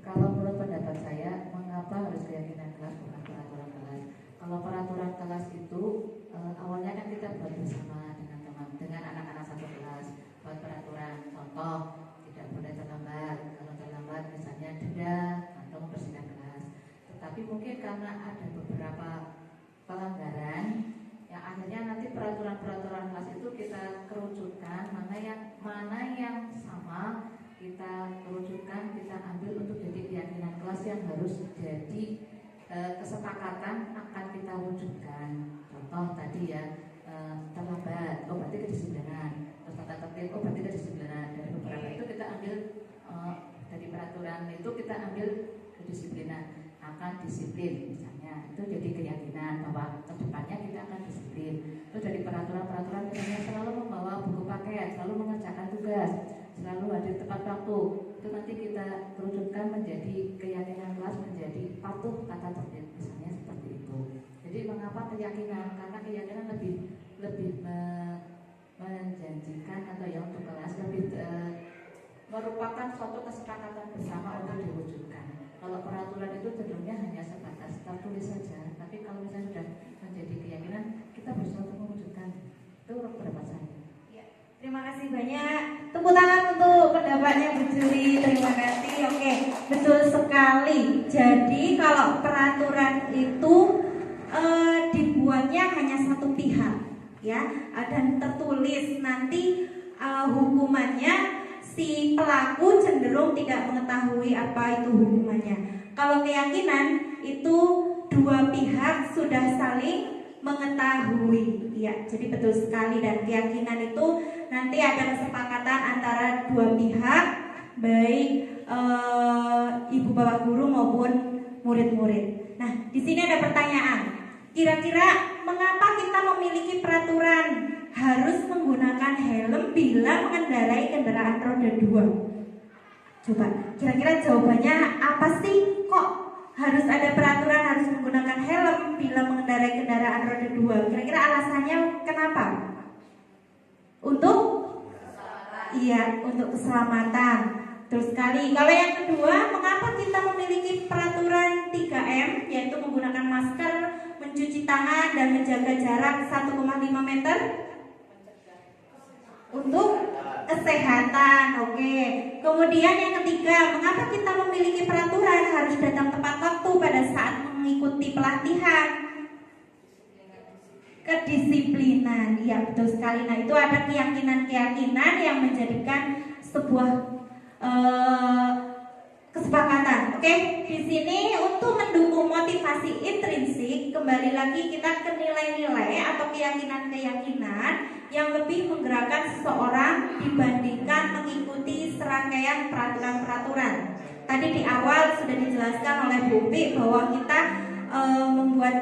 Kalau menurut pendapat saya, mengapa harus keyakinan kelas bukan peraturan kelas? Kalau peraturan kelas itu awalnya kan kita buat bersama dengan teman, dengan anak-anak satu kelas, buat peraturan. Contoh, tidak boleh terlambat. Kalau terlambat misalnya denda atau membersihkan kelas. Tetapi mungkin karena ada beberapa pelanggaran, yang akhirnya nanti peraturan-peraturan kelas itu kita kerucutkan, mana yang sama kita kerucutkan, kita ambil untuk jadi keyakinan kelas yang harus jadi kesepakatan akan kita wujudkan. Contoh tadi ya, terlambat, oh berarti kedisiplinan. Terus tata tertib, oh berarti kedisiplinan. Dari beberapa itu kita ambil dari peraturan itu kita ambil kedisiplinan, akan disiplin misalnya. Itu jadi keyakinan bahwa kedepannya kita akan disiplin. Terus dari peraturan-peraturan misalnya selalu membawa buku paket, selalu mengerjakan tugas, selalu hadir tepat waktu. Itu nanti kita kerucutkan menjadi keyakinan kelas, menjadi patuh tata tertib misalnya seperti itu. Jadi mengapa keyakinan? Karena keyakinan lebih menjanjikan atau ya untuk kelas lebih merupakan suatu kesepakatan bersama untuk diwujudkan. Kalau peraturan itu cenderungnya hanya sebatas tertulis saja, tapi kalau misalnya sudah menjadi keyakinan, kita berusaha untuk mewujudkan. Itu pendapat saya. Terima kasih banyak. Tepuk tangan untuk pendapatnya Bu Juli. Terima kasih. Oke, betul sekali. Jadi kalau peraturan itu dibuatnya hanya satu pihak, ya, dan tertulis nanti hukumannya si pelaku cenderung tidak mengetahui apa itu hukumannya. Kalau keyakinan itu dua pihak sudah saling mengetahui, ya, jadi betul sekali. Dan keyakinan itu nanti ada kesepakatan antara dua pihak, baik ibu bapak guru maupun murid-murid. Nah, di sini ada pertanyaan. Kira-kira mengapa kita memiliki peraturan harus menggunakan helm bila mengendarai kendaraan roda 2? Coba, kira-kira jawabannya apa sih? Kok harus ada peraturan harus menggunakan helm bila mengendarai kendaraan roda 2? Kira-kira alasannya kenapa? Untuk? Iya, untuk keselamatan. Terus sekali. Kalau yang kedua, mengapa kita memiliki peraturan 3M, yaitu menggunakan masker, mencuci tangan, dan menjaga jarak 1,5 meter? Untuk kesehatan. Oke. Kemudian yang ketiga, mengapa kita memiliki peraturan harus datang tepat waktu pada saat mengikuti pelatihan? Kedisiplinan. Ya, betul sekali. Nah, itu ada keyakinan-keyakinan yang menjadikan sebuah kesepakatan. Oke, di sini untuk mendukung motivasi intrinsik, kembali lagi kita ke nilai-nilai atau keyakinan-keyakinan yang lebih menggerakkan seseorang dibandingkan mengikuti serangkaian peraturan-peraturan. Tadi di awal sudah dijelaskan oleh Bu Pi bahwa kita membuat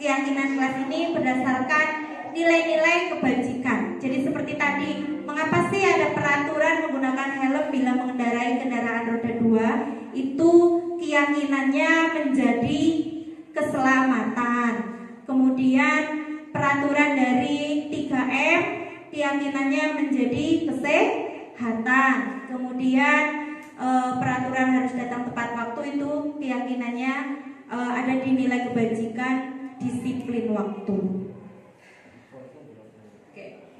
keyakinan kelas ini berdasarkan nilai-nilai kebajikan. Jadi seperti tadi, mengapa sih ada peraturan menggunakan helm bila mengendarai kendaraan roda 2? Itu keyakinannya menjadi keselamatan. Kemudian peraturan dari 3M keyakinannya menjadi kesehatan. Kemudian peraturan harus datang tepat waktu itu keyakinannya ada di nilai kebajikan disiplin waktu.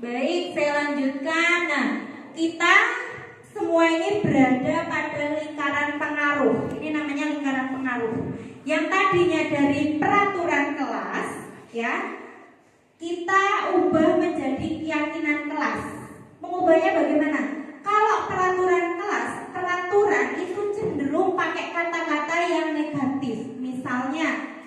Baik, saya lanjutkan. Nah, kita semua ini berada pada lingkaran pengaruh. Ini namanya lingkaran pengaruh. Yang tadinya dari peraturan kelas, ya, kita ubah menjadi keyakinan kelas. Mengubahnya bagaimana? Kalau peraturan kelas, peraturan itu cenderung pakai kata-kata yang negatif. Misalnya,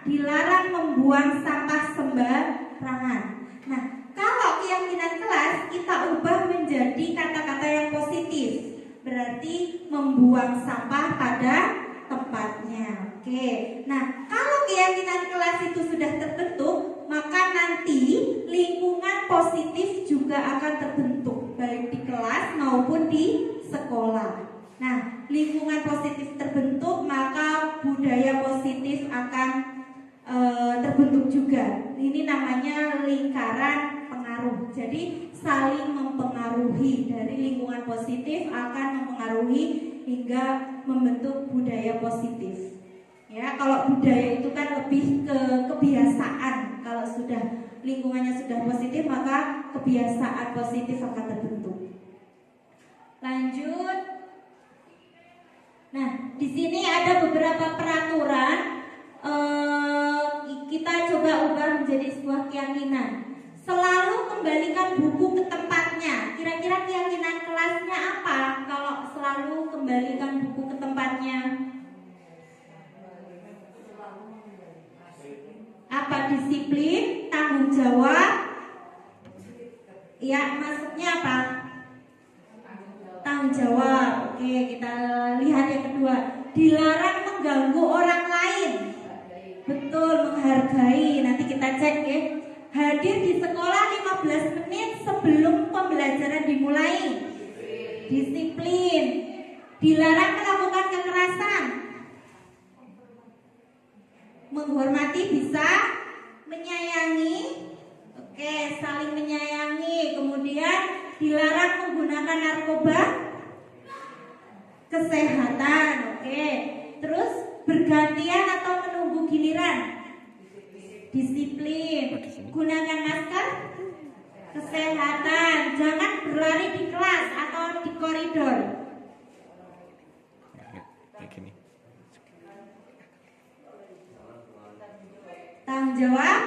dilarang membuang sampah sembarangan. Nah, kalau keyakinan kelas kita ubah menjadi kata-kata yang positif, berarti membuang sampah pada tempatnya. Oke. Nah, kalau keyakinan kelas itu sudah terbentuk, maka nanti lingkungan positif juga akan terbentuk baik di kelas maupun di sekolah. Nah, lingkungan positif terbentuk, maka budaya positif akan terbentuk juga. Ini namanya lingkaran pengaruh. Jadi saling mempengaruhi, dari lingkungan positif akan mempengaruhi hingga membentuk budaya positif. Ya, kalau budaya itu kan lebih ke kebiasaan. Kalau sudah lingkungannya sudah positif, maka kebiasaan positif akan terbentuk. Lanjut. Nah, di sini ada beberapa peraturan. Kita coba ubah menjadi sebuah keyakinan. Selalu kembalikan buku ke tempatnya. Kira-kira keyakinan kelasnya apa kalau selalu kembalikan buku ke tempatnya? Apa? Disiplin, tanggung jawab. Ya, maksudnya apa? Tanggung jawab. Oke, kita lihat yang kedua. Dilarang mengganggu orang lain. Betul, menghargai. Nanti kita cek ya. Hadir di sekolah 15 menit sebelum pembelajaran dimulai. Disiplin. Dilarang melakukan kekerasan. Menghormati bisa menyayangi. Oke, saling menyayangi. Kemudian dilarang menggunakan narkoba. Kesehatan. Oke. Terus bergantian atau menunggu giliran. Disiplin. Gunakan masker. Kesehatan. Jangan berlari di kelas atau di koridor. Tanggung jawab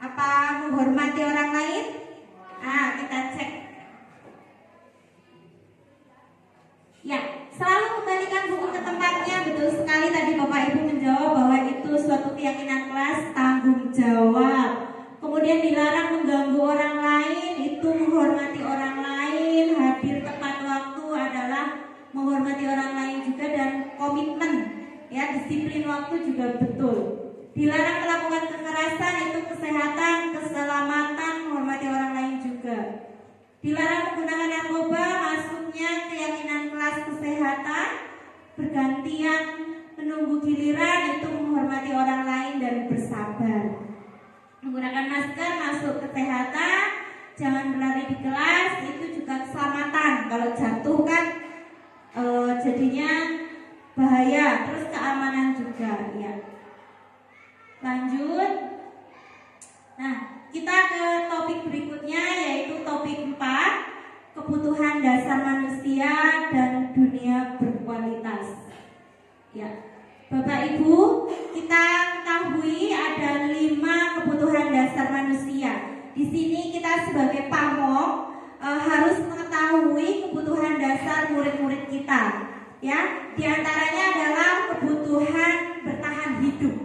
Apa menghormati orang lain? Kita cek. Ya, selalu kembalikan buku ke tempatnya. Betul sekali tadi Bapak Ibu menjawab bahwa itu suatu keyakinan kelas, tanggung jawab. Kemudian dilarang mengganggu orang lain, itu menghormati orang lain. Hadir tepat waktu adalah menghormati orang lain juga, dan komitmen, ya, disiplin waktu juga betul. Dilarang melakukan kekerasan, itu kesehatan, keselamatan, menghormati orang lain juga. Dilarang menggunakan narkoba, masuknya keyakinan kelas kesehatan. Bergantian menunggu giliran, itu menghormati orang lain dan bersabar. Menggunakan masker, masuk kesehatan. Jangan berlari di kelas, itu juga keselamatan. Kalau jatuh kan jadinya bahaya. Terus keamanan juga, ya. Lanjut. Nah, kita ke topik berikutnya, yaitu topik 4, kebutuhan dasar manusia dan dunia berkualitas. Ya, Bapak Ibu, kita ketahui ada 5 kebutuhan dasar manusia. Di sini kita sebagai pamong harus mengetahui kebutuhan dasar murid-murid kita. Ya, di antaranya adalah kebutuhan bertahan hidup.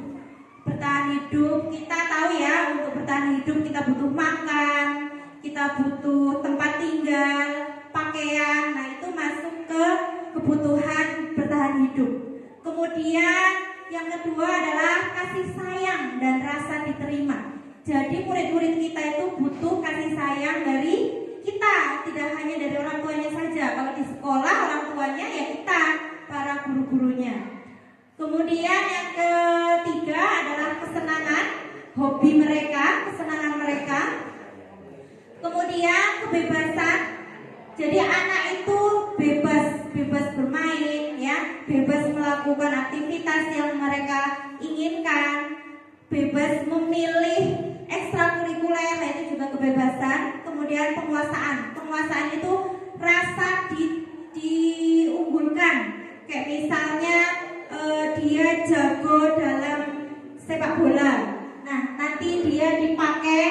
Bertahan hidup, kita tahu ya, untuk bertahan hidup kita butuh makan, kita butuh tempat tinggal, pakaian. Nah, itu masuk ke kebutuhan bertahan hidup. Kemudian yang kedua adalah kasih sayang dan rasa diterima. Jadi murid-murid kita itu butuh kasih sayang dari kita, tidak hanya dari orang tuanya saja. Kalau di sekolah orang tuanya ya kita, para guru-gurunya. Kemudian yang ketiga adalah kesenangan, hobi mereka, kesenangan mereka. Kemudian kebebasan. Jadi anak itu bebas bermain, ya, bebas melakukan aktivitas yang mereka inginkan, bebas memilih ekstrakurikuler, itu juga kebebasan. Kemudian penguasaan itu rasa diunggulkan. Kayak misalnya dia jago dalam sepak bola. Nah, nanti dia dipakai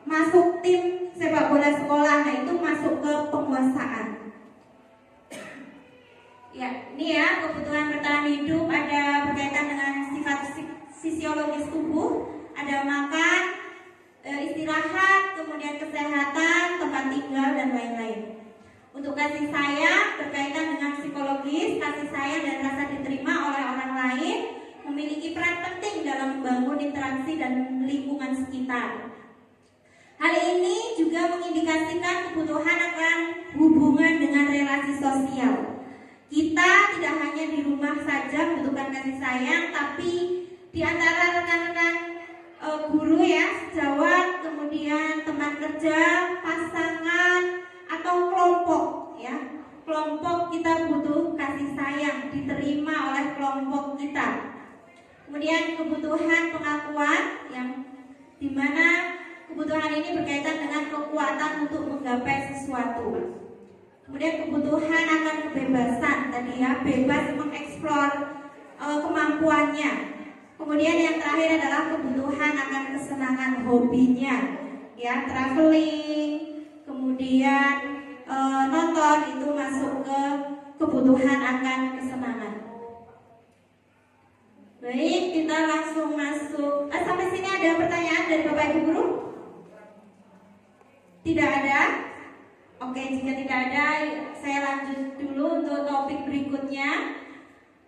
masuk tim sepak bola sekolah. Nah, itu masuk ke penguasaan. Ya, ini ya kebutuhan bertahan hidup, ada berkaitan dengan sifat fisiologis tubuh, ada makan, istirahat, kemudian kesehatan, tempat tinggal, dan lain-lain. Untuk kasih sayang berkaitan dengan psikologis, kasih sayang dan rasa diterima oleh orang lain memiliki peran penting dalam membangun interaksi dan lingkungan sekitar. Hal ini juga mengindikasikan kebutuhan akan hubungan dengan relasi sosial. Kita tidak hanya di rumah saja membutuhkan kasih sayang, tapi di antara rekan-rekan guru ya, sejawat, kemudian teman kerja, pasangan, atau kelompok ya. Kelompok kita butuh kasih sayang, diterima oleh kelompok kita. Kemudian kebutuhan pengakuan, yang dimana kebutuhan ini berkaitan dengan kekuatan untuk menggapai sesuatu. Kemudian kebutuhan akan kebebasan, tadi ya, bebas mengeksplor kemampuannya. Kemudian yang terakhir adalah kebutuhan akan kesenangan hobinya, ya, traveling, kemudian nonton, itu masuk ke kebutuhan akan kesenangan. Baik, kita langsung masuk. Sampai sini ada pertanyaan dari Bapak Ibu guru? Tidak ada? Oke, jika tidak ada, saya lanjut dulu untuk topik berikutnya,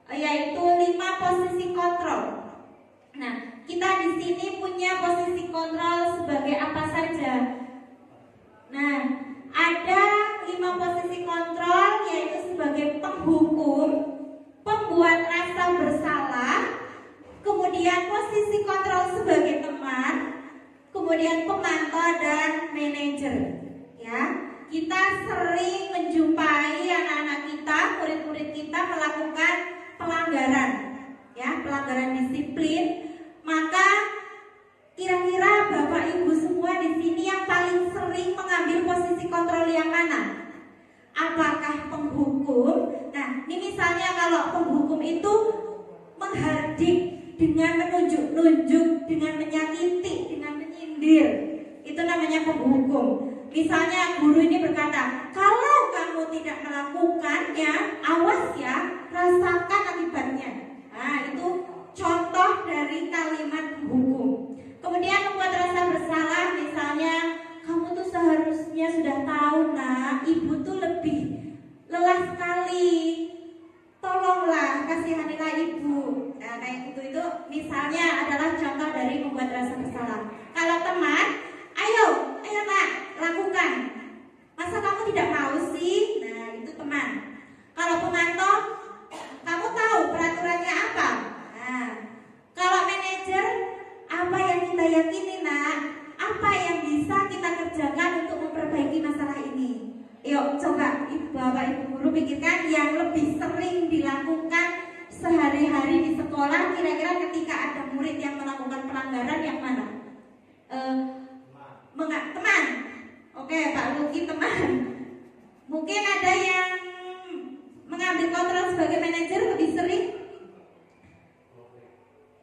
yaitu 5 posisi kontrol. Nah, kita di sini punya posisi kontrol sebagai apa saja? Nah, ada 5 posisi kontrol, yaitu sebagai penghukum, pembuat rasa bersalah, kemudian posisi kontrol sebagai teman, kemudian pemantau dan manajer. Ya, kita sering menjumpai anak-anak kita, murid-murid kita melakukan pelanggaran, ya, pelanggaran disiplin. Maka kira-kira Bapak Ibu semua di sini yang paling sering mengambil posisi kontrol yang mana? Apakah penghukum? Nah, ini misalnya kalau penghukum itu menghardik dengan menunjuk-nunjuk, dengan menyakiti, dengan menyinggung. nyindir. Itu namanya penghukum. Misalnya guru ini berkata, kalau kamu tidak melakukannya, awas ya, rasakan akibatnya. Nah, itu contoh dari kalimat penghukum. Kemudian membuat rasa bersalah, misalnya kamu tuh seharusnya sudah tahu nak, ibu tuh lebih lelah sekali, tolonglah kasihanilah ibu. Nah, kayak gitu itu misalnya adalah contoh dari membuat rasa bersalah. Kalau teman, ayo nak, lakukan. Masa kamu tidak mau sih? Nah, itu teman. Kalau pemantau, kamu tahu peraturannya apa? Nah, kalau manajer, apa yang kita yakini nak? Apa yang bisa kita kerjakan untuk memperbaiki masalah ini? Yuk coba Bapak Ibu guru pikirkan yang lebih sering dilakukan sehari-hari di sekolah. Kira-kira ketika ada murid yang melakukan pelanggaran yang mana? Teman. Oke, Pak Luki teman. Mungkin ada yang mengambil kontrol sebagai manajer lebih sering?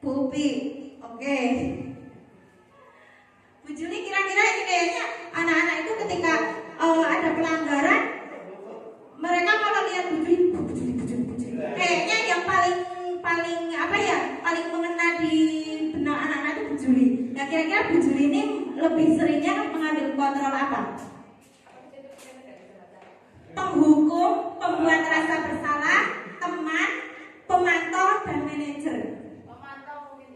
Bu Upi. Oke. Bu Juli, kira-kira ini kayaknya anak-anak itu ketika ada pelanggaran, mereka kalau lihat Bu Juli, kayaknya yang paling apa ya, paling mengena di benak anak-anak itu Bu Juli. Nah, kira-kira Bu Juli ini lebih seringnya mengambil kontrol apa? Penghukum, pembuat rasa bersalah, teman, pemantau, dan manajer.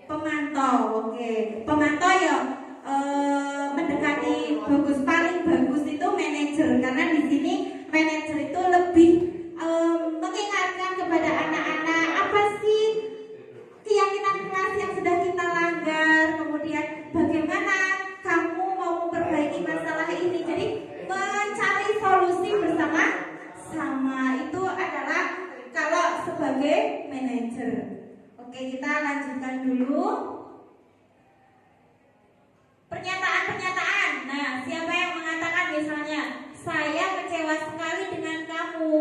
Pemantau, oke. Pemantau ya mendekati bagus, paling bagus itu manajer, karena di sini manajer itu lebih mengingatkan kepada anak-anak apa sih keyakinan kelas yang sudah kita langgar, kemudian bagaimana kamu mau memperbaiki masalah ini. Jadi mencari solusi bersama-sama itu adalah kalau sebagai manajer. Oke, kita lanjutkan dulu. Pernyataan-pernyataan. Nah, siapa yang mengatakan misalnya, saya kecewa sekali dengan kamu.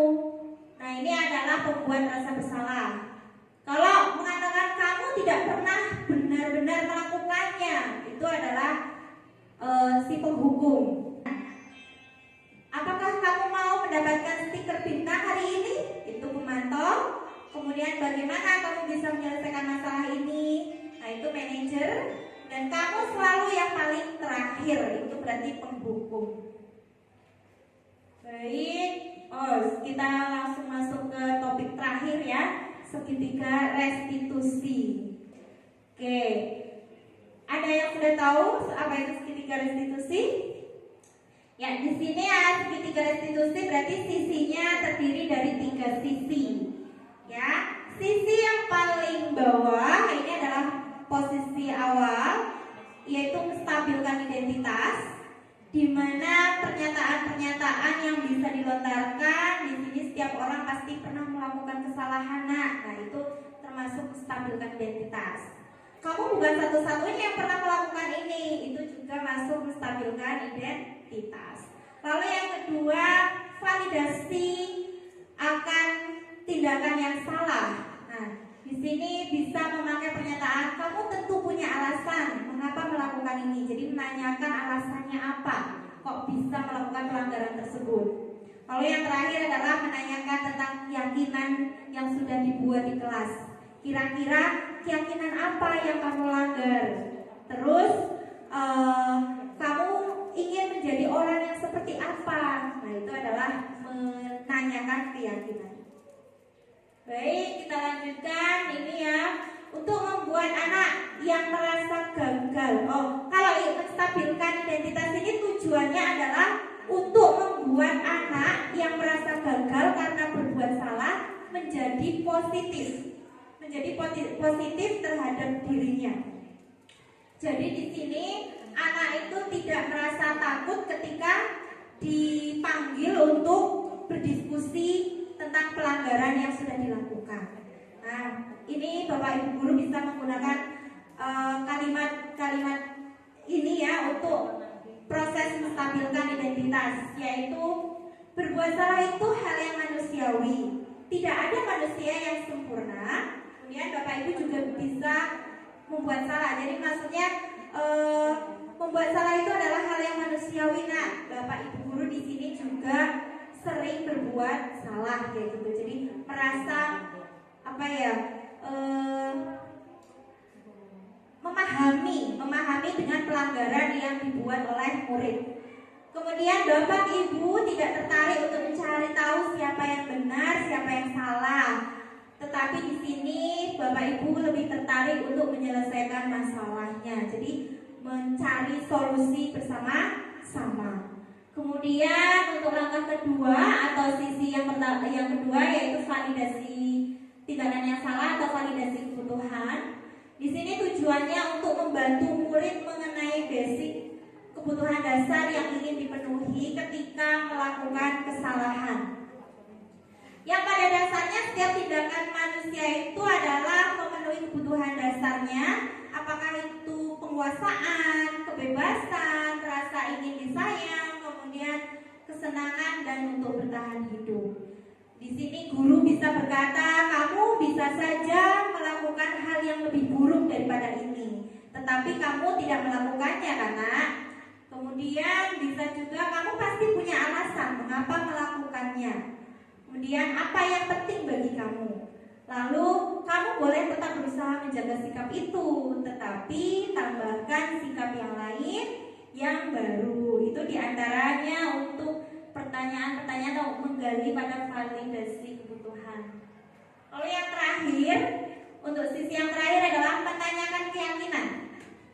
Nah, ini adalah pembuat rasa bersalah. Kalau mengatakan kamu tidak pernah benar-benar melakukannya, itu adalah si penghukum. Apakah kamu mau mendapatkan stiker bintang hari ini? Itu pemantau. Kemudian bagaimana kamu bisa menyelesaikan masalah ini? Nah, itu manajer. Dan kamu selalu yang paling terakhir, itu berarti penghukum. Baik, kita langsung masuk ke topik terakhir ya, segitiga restitusi. Oke, ada yang sudah tahu apa itu segitiga restitusi? Ya, di sini ya segitiga restitusi berarti sisinya terdiri dari 3 sisi. Ya, sisi yang paling bawah ini adalah posisi awal, yaitu menstabilkan identitas, di mana pernyataan-pernyataan yang bisa dilontarkan di sini setiap orang pasti pernah melakukan kesalahan. Nah, itu termasuk menstabilkan identitas. Kamu bukan satu-satunya yang pernah melakukan ini, itu juga masuk menstabilkan identitas. Lalu yang kedua, validasi akan tindakan yang salah. Nah, di sini bisa memakai pernyataan kamu tentu punya alasan mengapa melakukan ini. Jadi menanyakan alasannya apa, kok bisa melakukan pelanggaran tersebut. Lalu yang terakhir adalah menanyakan tentang keyakinan yang sudah dibuat di kelas. Kira-kira keyakinan apa yang kamu langgar? Terus kamu ingin menjadi orang yang seperti apa? Nah, itu adalah menanyakan keyakinan. Baik, kita lanjutkan ini ya. Untuk membuat anak yang merasa gagal. Kalau menstabilkan identitas ini tujuannya adalah untuk membuat anak yang merasa gagal karena berbuat salah menjadi positif. Menjadi positif terhadap dirinya. Jadi di sini anak itu tidak merasa takut ketika dipanggil untuk berdiskusi tentang pelanggaran yang sudah dilakukan. Nah, ini Bapak Ibu guru bisa menggunakan kalimat-kalimat ini ya untuk proses menstabilkan identitas, yaitu berbuat salah itu hal yang manusiawi. Tidak ada manusia yang sempurna. Kemudian Bapak Ibu juga bisa membuat salah. Jadi maksudnya membuat salah itu adalah hal yang manusiawi. Nah, Bapak Ibu guru di sini juga sering berbuat salah kayak gitu. Jadi merasa apa ya? Memahami dengan pelanggaran yang dibuat oleh murid. Kemudian Bapak Ibu tidak tertarik untuk mencari tahu siapa yang benar, siapa yang salah. Tetapi di sini Bapak Ibu lebih tertarik untuk menyelesaikan masalahnya. Jadi mencari solusi bersama-sama. Kemudian untuk langkah kedua atau sisi yang kedua yaitu validasi tindakan yang salah atau validasi kebutuhan. Di sini tujuannya untuk membantu murid mengenai basic kebutuhan dasar yang ingin dipenuhi ketika melakukan kesalahan. Yang pada dasarnya setiap tindakan manusia itu adalah memenuhi kebutuhan dasarnya, apakah itu penguasaan, kebebasan, rasa ingin disayang, kemudian kesenangan dan untuk bertahan hidup. Di sini guru bisa berkata, kamu bisa saja melakukan hal yang lebih buruk daripada ini, tetapi kamu tidak melakukannya karena kemudian bisa juga kamu pasti punya alasan mengapa melakukannya. Kemudian apa yang penting bagi kamu? Lalu kamu boleh tetap berusaha menjaga sikap itu, tetapi tambahkan sikap yang lain yang baru. Itu diantaranya untuk pertanyaan-pertanyaan atau menggali pada validasi kebutuhan. Lalu yang terakhir, untuk sisi yang terakhir adalah menanyakan keyakinan.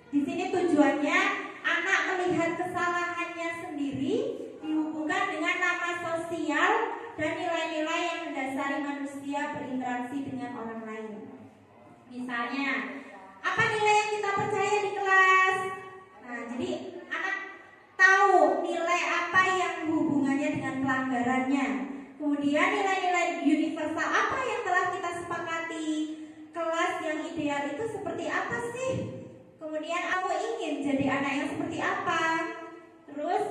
Di sini tujuannya anak melihat kesalahannya sendiri dihubungkan dengan nama sosial dan nilai-nilai yang mendasari manusia berinteraksi dengan orang lain. Misalnya, apa nilai yang kita percaya di kelas? Nah, jadi anak tahu nilai apa yang hubungannya dengan pelanggarannya. Kemudian nilai-nilai universal apa yang telah kita sepakati. Kelas yang ideal itu seperti apa sih? Kemudian kamu ingin jadi anak yang seperti apa? Terus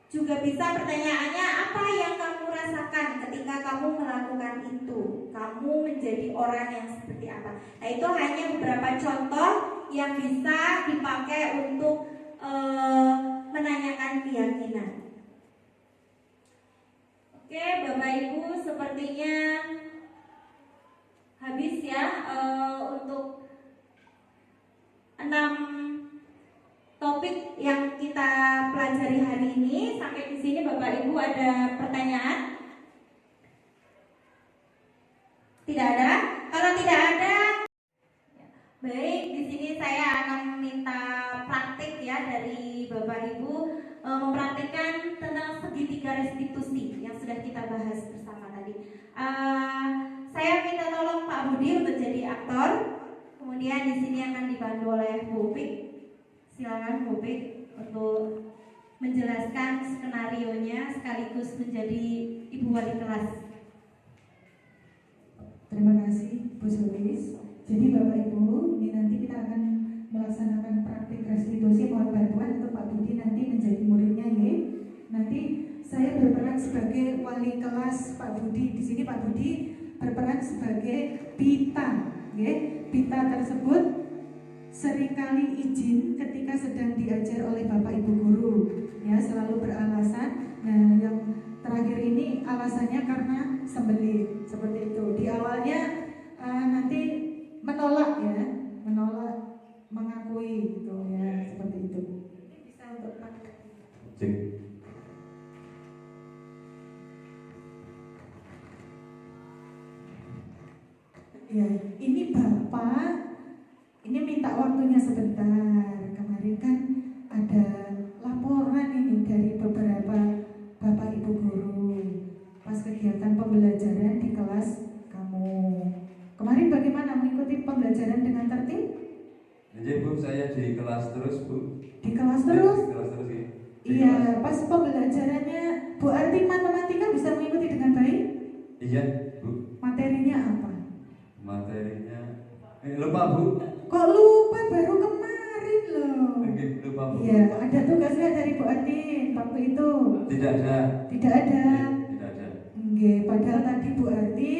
juga bisa pertanyaannya, apa yang kamu rasakan ketika kamu melakukan itu? Kamu menjadi orang yang seperti apa? Nah, itu hanya beberapa contoh yang bisa dipakai untuk menanyakan keyakinan. Oke, Bapak Ibu, sepertinya habis ya untuk 6 topik yang kita pelajari hari ini. Sampai di sini Bapak Ibu ada pertanyaan? Tidak ada? Kalau tidak ada, baik, di sini saya akan minta praktik ya dari Bapak Ibu mempraktikkan tentang segitiga restitusi yang sudah kita bahas bersama tadi. Saya minta tolong Pak Budi untuk jadi aktor. Kemudian di sini akan dibantu oleh Bu Upik. Silakan Bu Upik untuk menjelaskan skenarionya sekaligus menjadi ibu wali kelas. Terima kasih Bu Sulis. Jadi Bapak Ibu, ini nanti kita akan melaksanakan praktik restitusi. Mohon bantuan untuk Pak Budi nanti menjadi muridnya ya. Nanti saya berperan sebagai wali kelas Pak Budi. Di sini Pak Budi berperan sebagai Bita. Ya. Bita tersebut seringkali izin ketika sedang diajar oleh Bapak Ibu guru. Ya, selalu beralasan. Nah, yang terakhir ini alasannya karena sembelih. Seperti itu. Di awalnya nanti menolak ya, menolak mengakui gitu ya, seperti itu. Ini bisa untuk Cek. Ya, ini Bapak ini minta waktunya sebentar. Kemarin kan ada laporan ini dari beberapa Bapak Ibu guru pas kegiatan pembelajaran di kelas kamu. Kemarin bagaimana mengikuti pembelajaran dengan tertib? Jadi Bu, saya di kelas terus Bu. Di kelas terus? Di kelas terus ya. Iya, pas pembelajarannya Bu Arti matematika bisa mengikuti dengan baik? Iya Bu. Materinya apa? Materinya lupa Bu. Kok lupa, baru kemarin loh. Oke, lupa Bu. Iya, ada tugasnya dari Bu Arti waktu itu? Tidak ada. Tidak ada. Tidak ada. Nggih, padahal tadi Bu Arti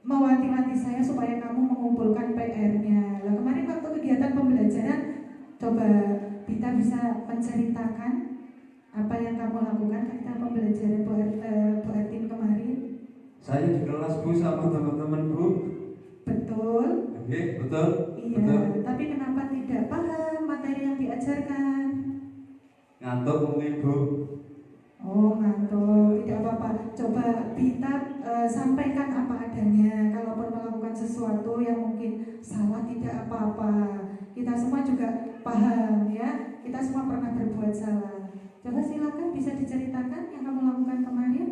mewanti-wanti saya supaya kamu mengumpulkan PR-nya. Lah kemarin waktu kegiatan pembelajaran coba kita bisa menceritakan apa yang kamu lakukan ketika pembelajaran Bu Artin kemarin? Saya di kelas Bu sama teman-teman Bu. Betul. Oke, betul. Iya, Betul. tapi kenapa tidak paham materi yang diajarkan? Ngantuk mungkin Bu. Oh, ngantuk, tidak apa-apa. Coba Bita sampaikan apa adanya. Kalaupun melakukan sesuatu yang mungkin salah, tidak apa-apa. Kita semua juga paham ya. Kita semua pernah berbuat salah. Coba silakan bisa diceritakan yang kamu lakukan kemarin.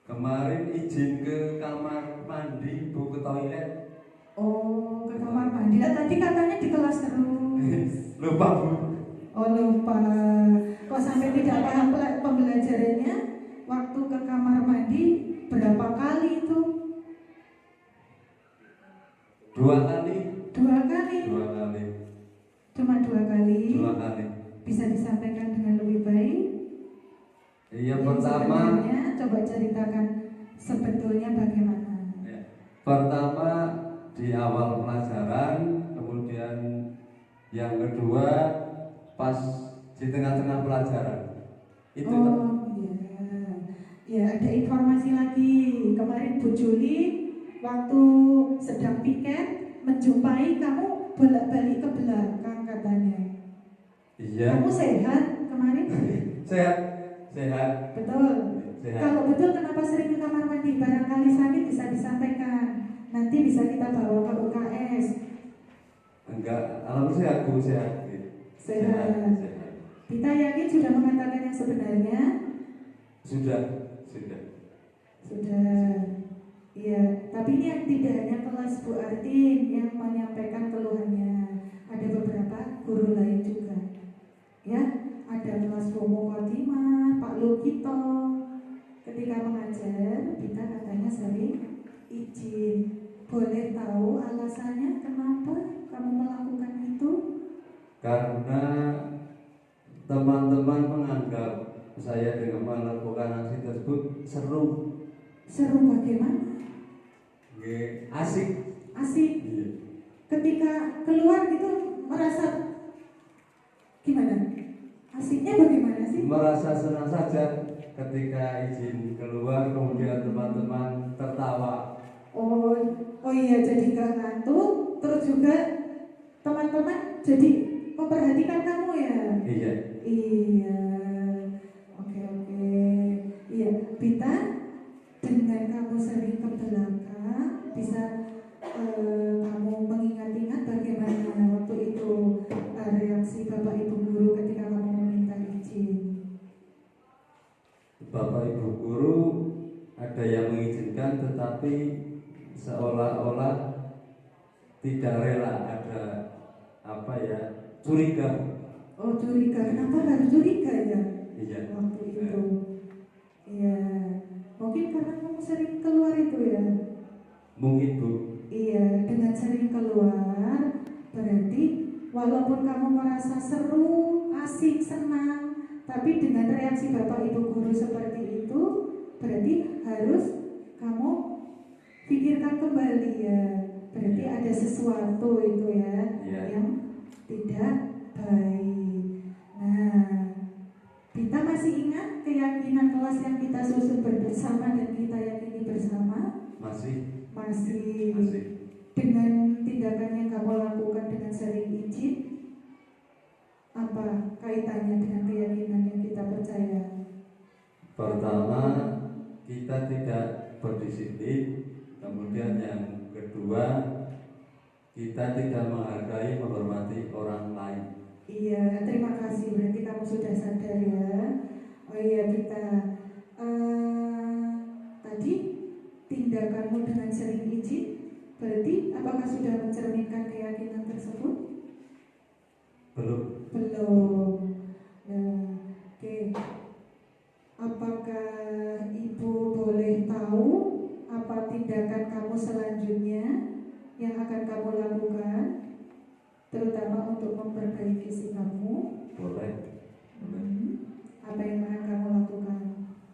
Kemarin izin ke kamar mandi Bu, ke toilet. Oh, ke kamar mandi. Lah, tadi katanya di kelas terus. Lupa Bu. Oh, lupa. Kok sampai tidak paham pembelajarannya? Waktu ke kamar mandi berapa kali itu? 2 kali. 2 kali. 2 kali. Cuma 2 kali. 2 kali. Bisa disampaikan dengan lebih baik? Yang Yang pertama, sebenarnya, coba ceritakan sebetulnya bagaimana. ya, pertama di awal pelajaran, kemudian yang kedua pas di tengah-tengah pelajaran. Itu Oh iya, ya ada informasi lagi. Kemarin Bu Juli waktu sedang piket menjumpai kamu bolak-balik ke belakang katanya. iya. Kamu sehat kemarin? Sehat, sehat, Betul. sehat. Kalau betul kenapa sering ke kamar mandi? Barangkali sakit bisa disampaikan. Nanti bisa kita bawa ke UKS. Enggak, alhamdulillah sehat Bu, sehat. Sehat. Sehat. Kita yakin sudah mengatakan yang sebenarnya? Sudah. Sudah. Iya, tapi ini yang tidak hanya kelas Bu Artin yang menyampaikan keluhannya. Ada beberapa guru lain juga. Ya, ada kelas Bu Khotimah, Pak Lukito. Ketika mengajar, kita katanya sering izin. Boleh tahu alasannya kenapa kamu melakukan itu? Karena teman-teman menganggap saya dengan melakukan aksi tersebut seru. Seru bagaimana? Asik. Asik. Iya. Ketika keluar gitu merasa gimana? Asiknya bagaimana sih? Merasa senang saja ketika izin keluar, kemudian teman-teman tertawa. Oh iya, jadi gak ngantuk. Terus juga teman-teman jadi memperhatikan kamu ya. Iya. Iya. Oke. Iya, Bita, dengan kamu sering ke belakang bisa kamu mengingat-ingat bagaimana waktu itu reaksi Bapak Ibu guru ketika kamu meminta izin. Bapak Ibu guru ada yang mengizinkan, tetapi seolah-olah tidak rela, ada curiga. Oh, curiga. Kenapa harus curiga ya? Iya. Waktu itu. Iya. Mungkin karena kamu sering keluar itu ya. Mungkin Bu. Iya, dengan sering keluar berarti walaupun kamu merasa seru, asik, senang, tapi dengan reaksi Bapak Ibu guru seperti itu berarti harus kamu pikirkan kembali ya. Berarti ada sesuatu itu ya, yang tidak baik. Nah, kita masih ingat keyakinan kelas yang kita susun bersama dan kita yakini bersama? Masih. Dengan tindakan yang kamu lakukan dengan sering izin, apa kaitannya dengan keyakinan yang kita percaya? Pertama, kita tidak berdisiplin. Kemudian yang kedua, kita tidak menghargai, menghormati orang lain. Iya, terima kasih. Berarti kamu sudah sadar ya. Oh iya, kita tadi tindakanmu dengan sering izin, berarti apakah sudah mencerminkan keyakinan tersebut? Belum. Nah, oke. Apakah Ibu boleh tahu apa tindakan kamu selanjutnya yang akan kamu lakukan, terutama untuk memperbaiki sikapmu? Boleh. Apa yang akan kamu lakukan?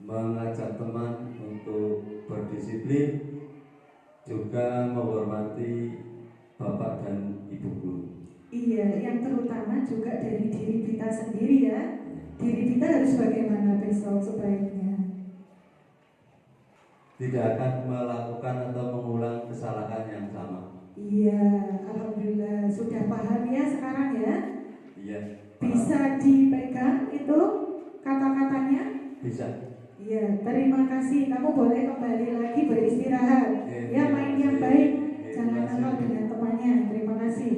Mengajak teman untuk berdisiplin, juga menghormati Bapak dan Ibu guru. Iya, yang terutama juga dari diri kita sendiri ya. Diri kita harus bagaimana besok sebaiknya. Tidak akan melakukan atau mengulang kesalahan yang sama. Iya, alhamdulillah sudah paham ya sekarang ya. Iya. Bisa dipegang itu kata-katanya? Bisa. Iya, terima kasih. Kamu boleh kembali lagi beristirahat. Ya, main yang baik. Jangan nakal dengan temannya. Terima kasih.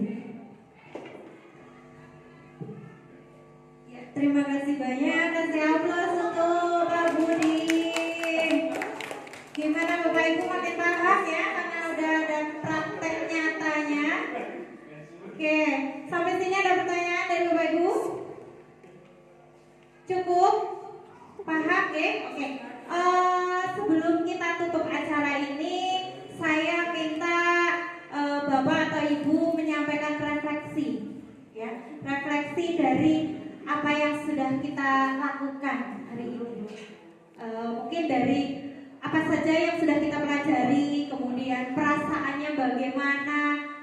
Ya, terima kasih banyak. Kasih aplaus untuk Pak Budi. Gimana Bapak Ibu makin paham ya? Karena udah ada praktek nyatanya. Oke, sampai sini ada pertanyaan dari Bapak Ibu? Cukup? Paham ya? Oke. Sebelum kita tutup acara ini, saya minta Bapak atau Ibu menyampaikan refleksi, ya, refleksi dari apa yang sudah kita lakukan hari ini. Mungkin dari apa saja yang sudah kita pelajari, kemudian perasaannya bagaimana,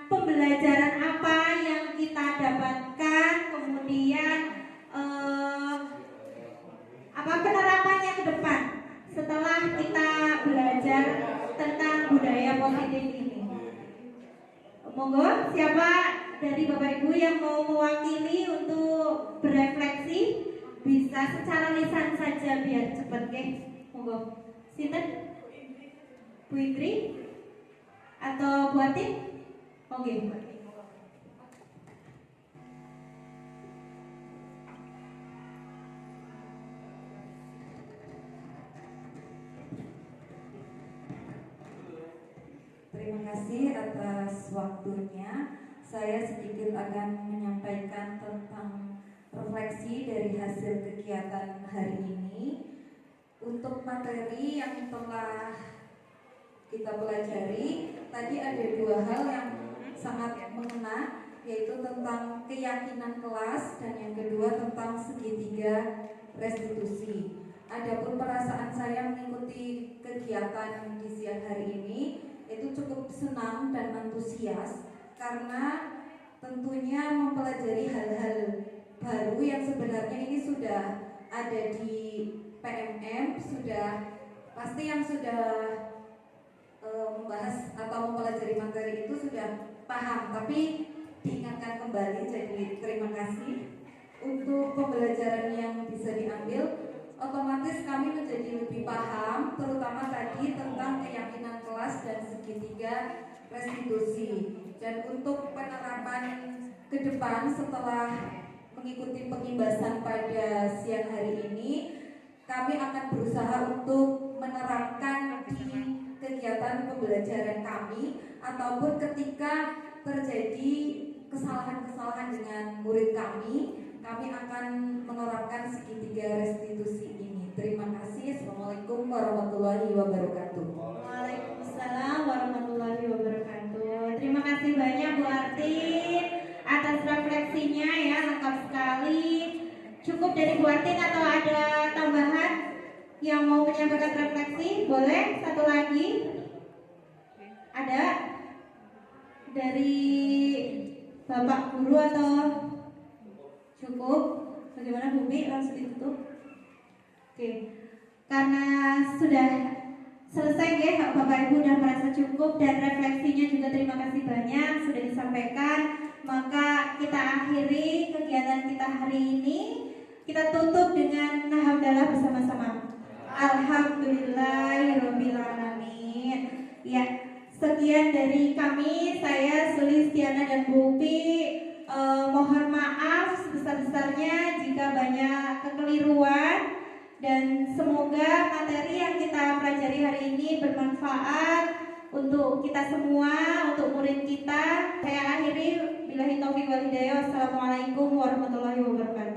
pembelajaran apa yang kita dapatkan, kemudian apa penerapannya ke depan setelah kita belajar tentang budaya positif ini. Monggo, siapa dari Bapak Ibu yang mau mewakili untuk berefleksi, bisa secara lisan saja biar cepat ya. Monggo. Sinten? Bu Indri atau Bu Atin? Oke, Bu Atin. Terima kasih atas waktunya. Saya sedikit akan menyampaikan tentang refleksi dari hasil kegiatan hari ini. Untuk materi yang telah kita pelajari, tadi ada dua hal yang sangat mengena, yaitu tentang keyakinan kelas dan yang kedua tentang segitiga restitusi. Adapun perasaan saya mengikuti kegiatan di siang hari ini itu cukup senang dan antusias karena tentunya mempelajari hal-hal baru yang sebenarnya ini sudah ada di PMM, sudah pasti yang sudah membahas atau mempelajari materi itu sudah paham, tapi diingatkan kembali. Jadi terima kasih untuk pembelajaran yang bisa diambil. Otomatis kami menjadi lebih paham, terutama tadi tentang keyakinan kelas dan segitiga restitusi. Dan untuk penerapan ke depan setelah mengikuti pengimbasan pada siang hari ini, kami akan berusaha untuk menerapkan di kegiatan pembelajaran kami, ataupun ketika terjadi kesalahan-kesalahan dengan murid kami akan menerapkan segitiga restitusi ini. Terima kasih. Assalamualaikum warahmatullahi wabarakatuh. Waalaikumsalam warahmatullahi wabarakatuh. Terima kasih banyak Bu Artin atas refleksinya ya, lengkap sekali. Cukup dari Bu Artin atau ada tambahan yang mau menyampaikan refleksi? Boleh satu lagi? Ada dari Bapak Guru atau cukup? Bagaimana Bumi? Langsung ditutup. Oke, karena sudah selesai ya, Bapak Ibu udah merasa cukup dan refleksinya juga terima kasih banyak sudah disampaikan. Maka kita akhiri kegiatan kita hari ini. Kita tutup dengan hamdalah bersama-sama. Alhamdulillahirabbil alamin. Ya, sekian dari kami. Saya Sulistiana dan Bu Upi. Mohon maaf sebesar-besarnya jika banyak kekeliruan, dan semoga materi yang kita pelajari hari ini bermanfaat untuk kita semua, untuk murid kita. Saya akhiri, billahi taufiq wal hidayah. Wassalamualaikum warahmatullahi wabarakatuh.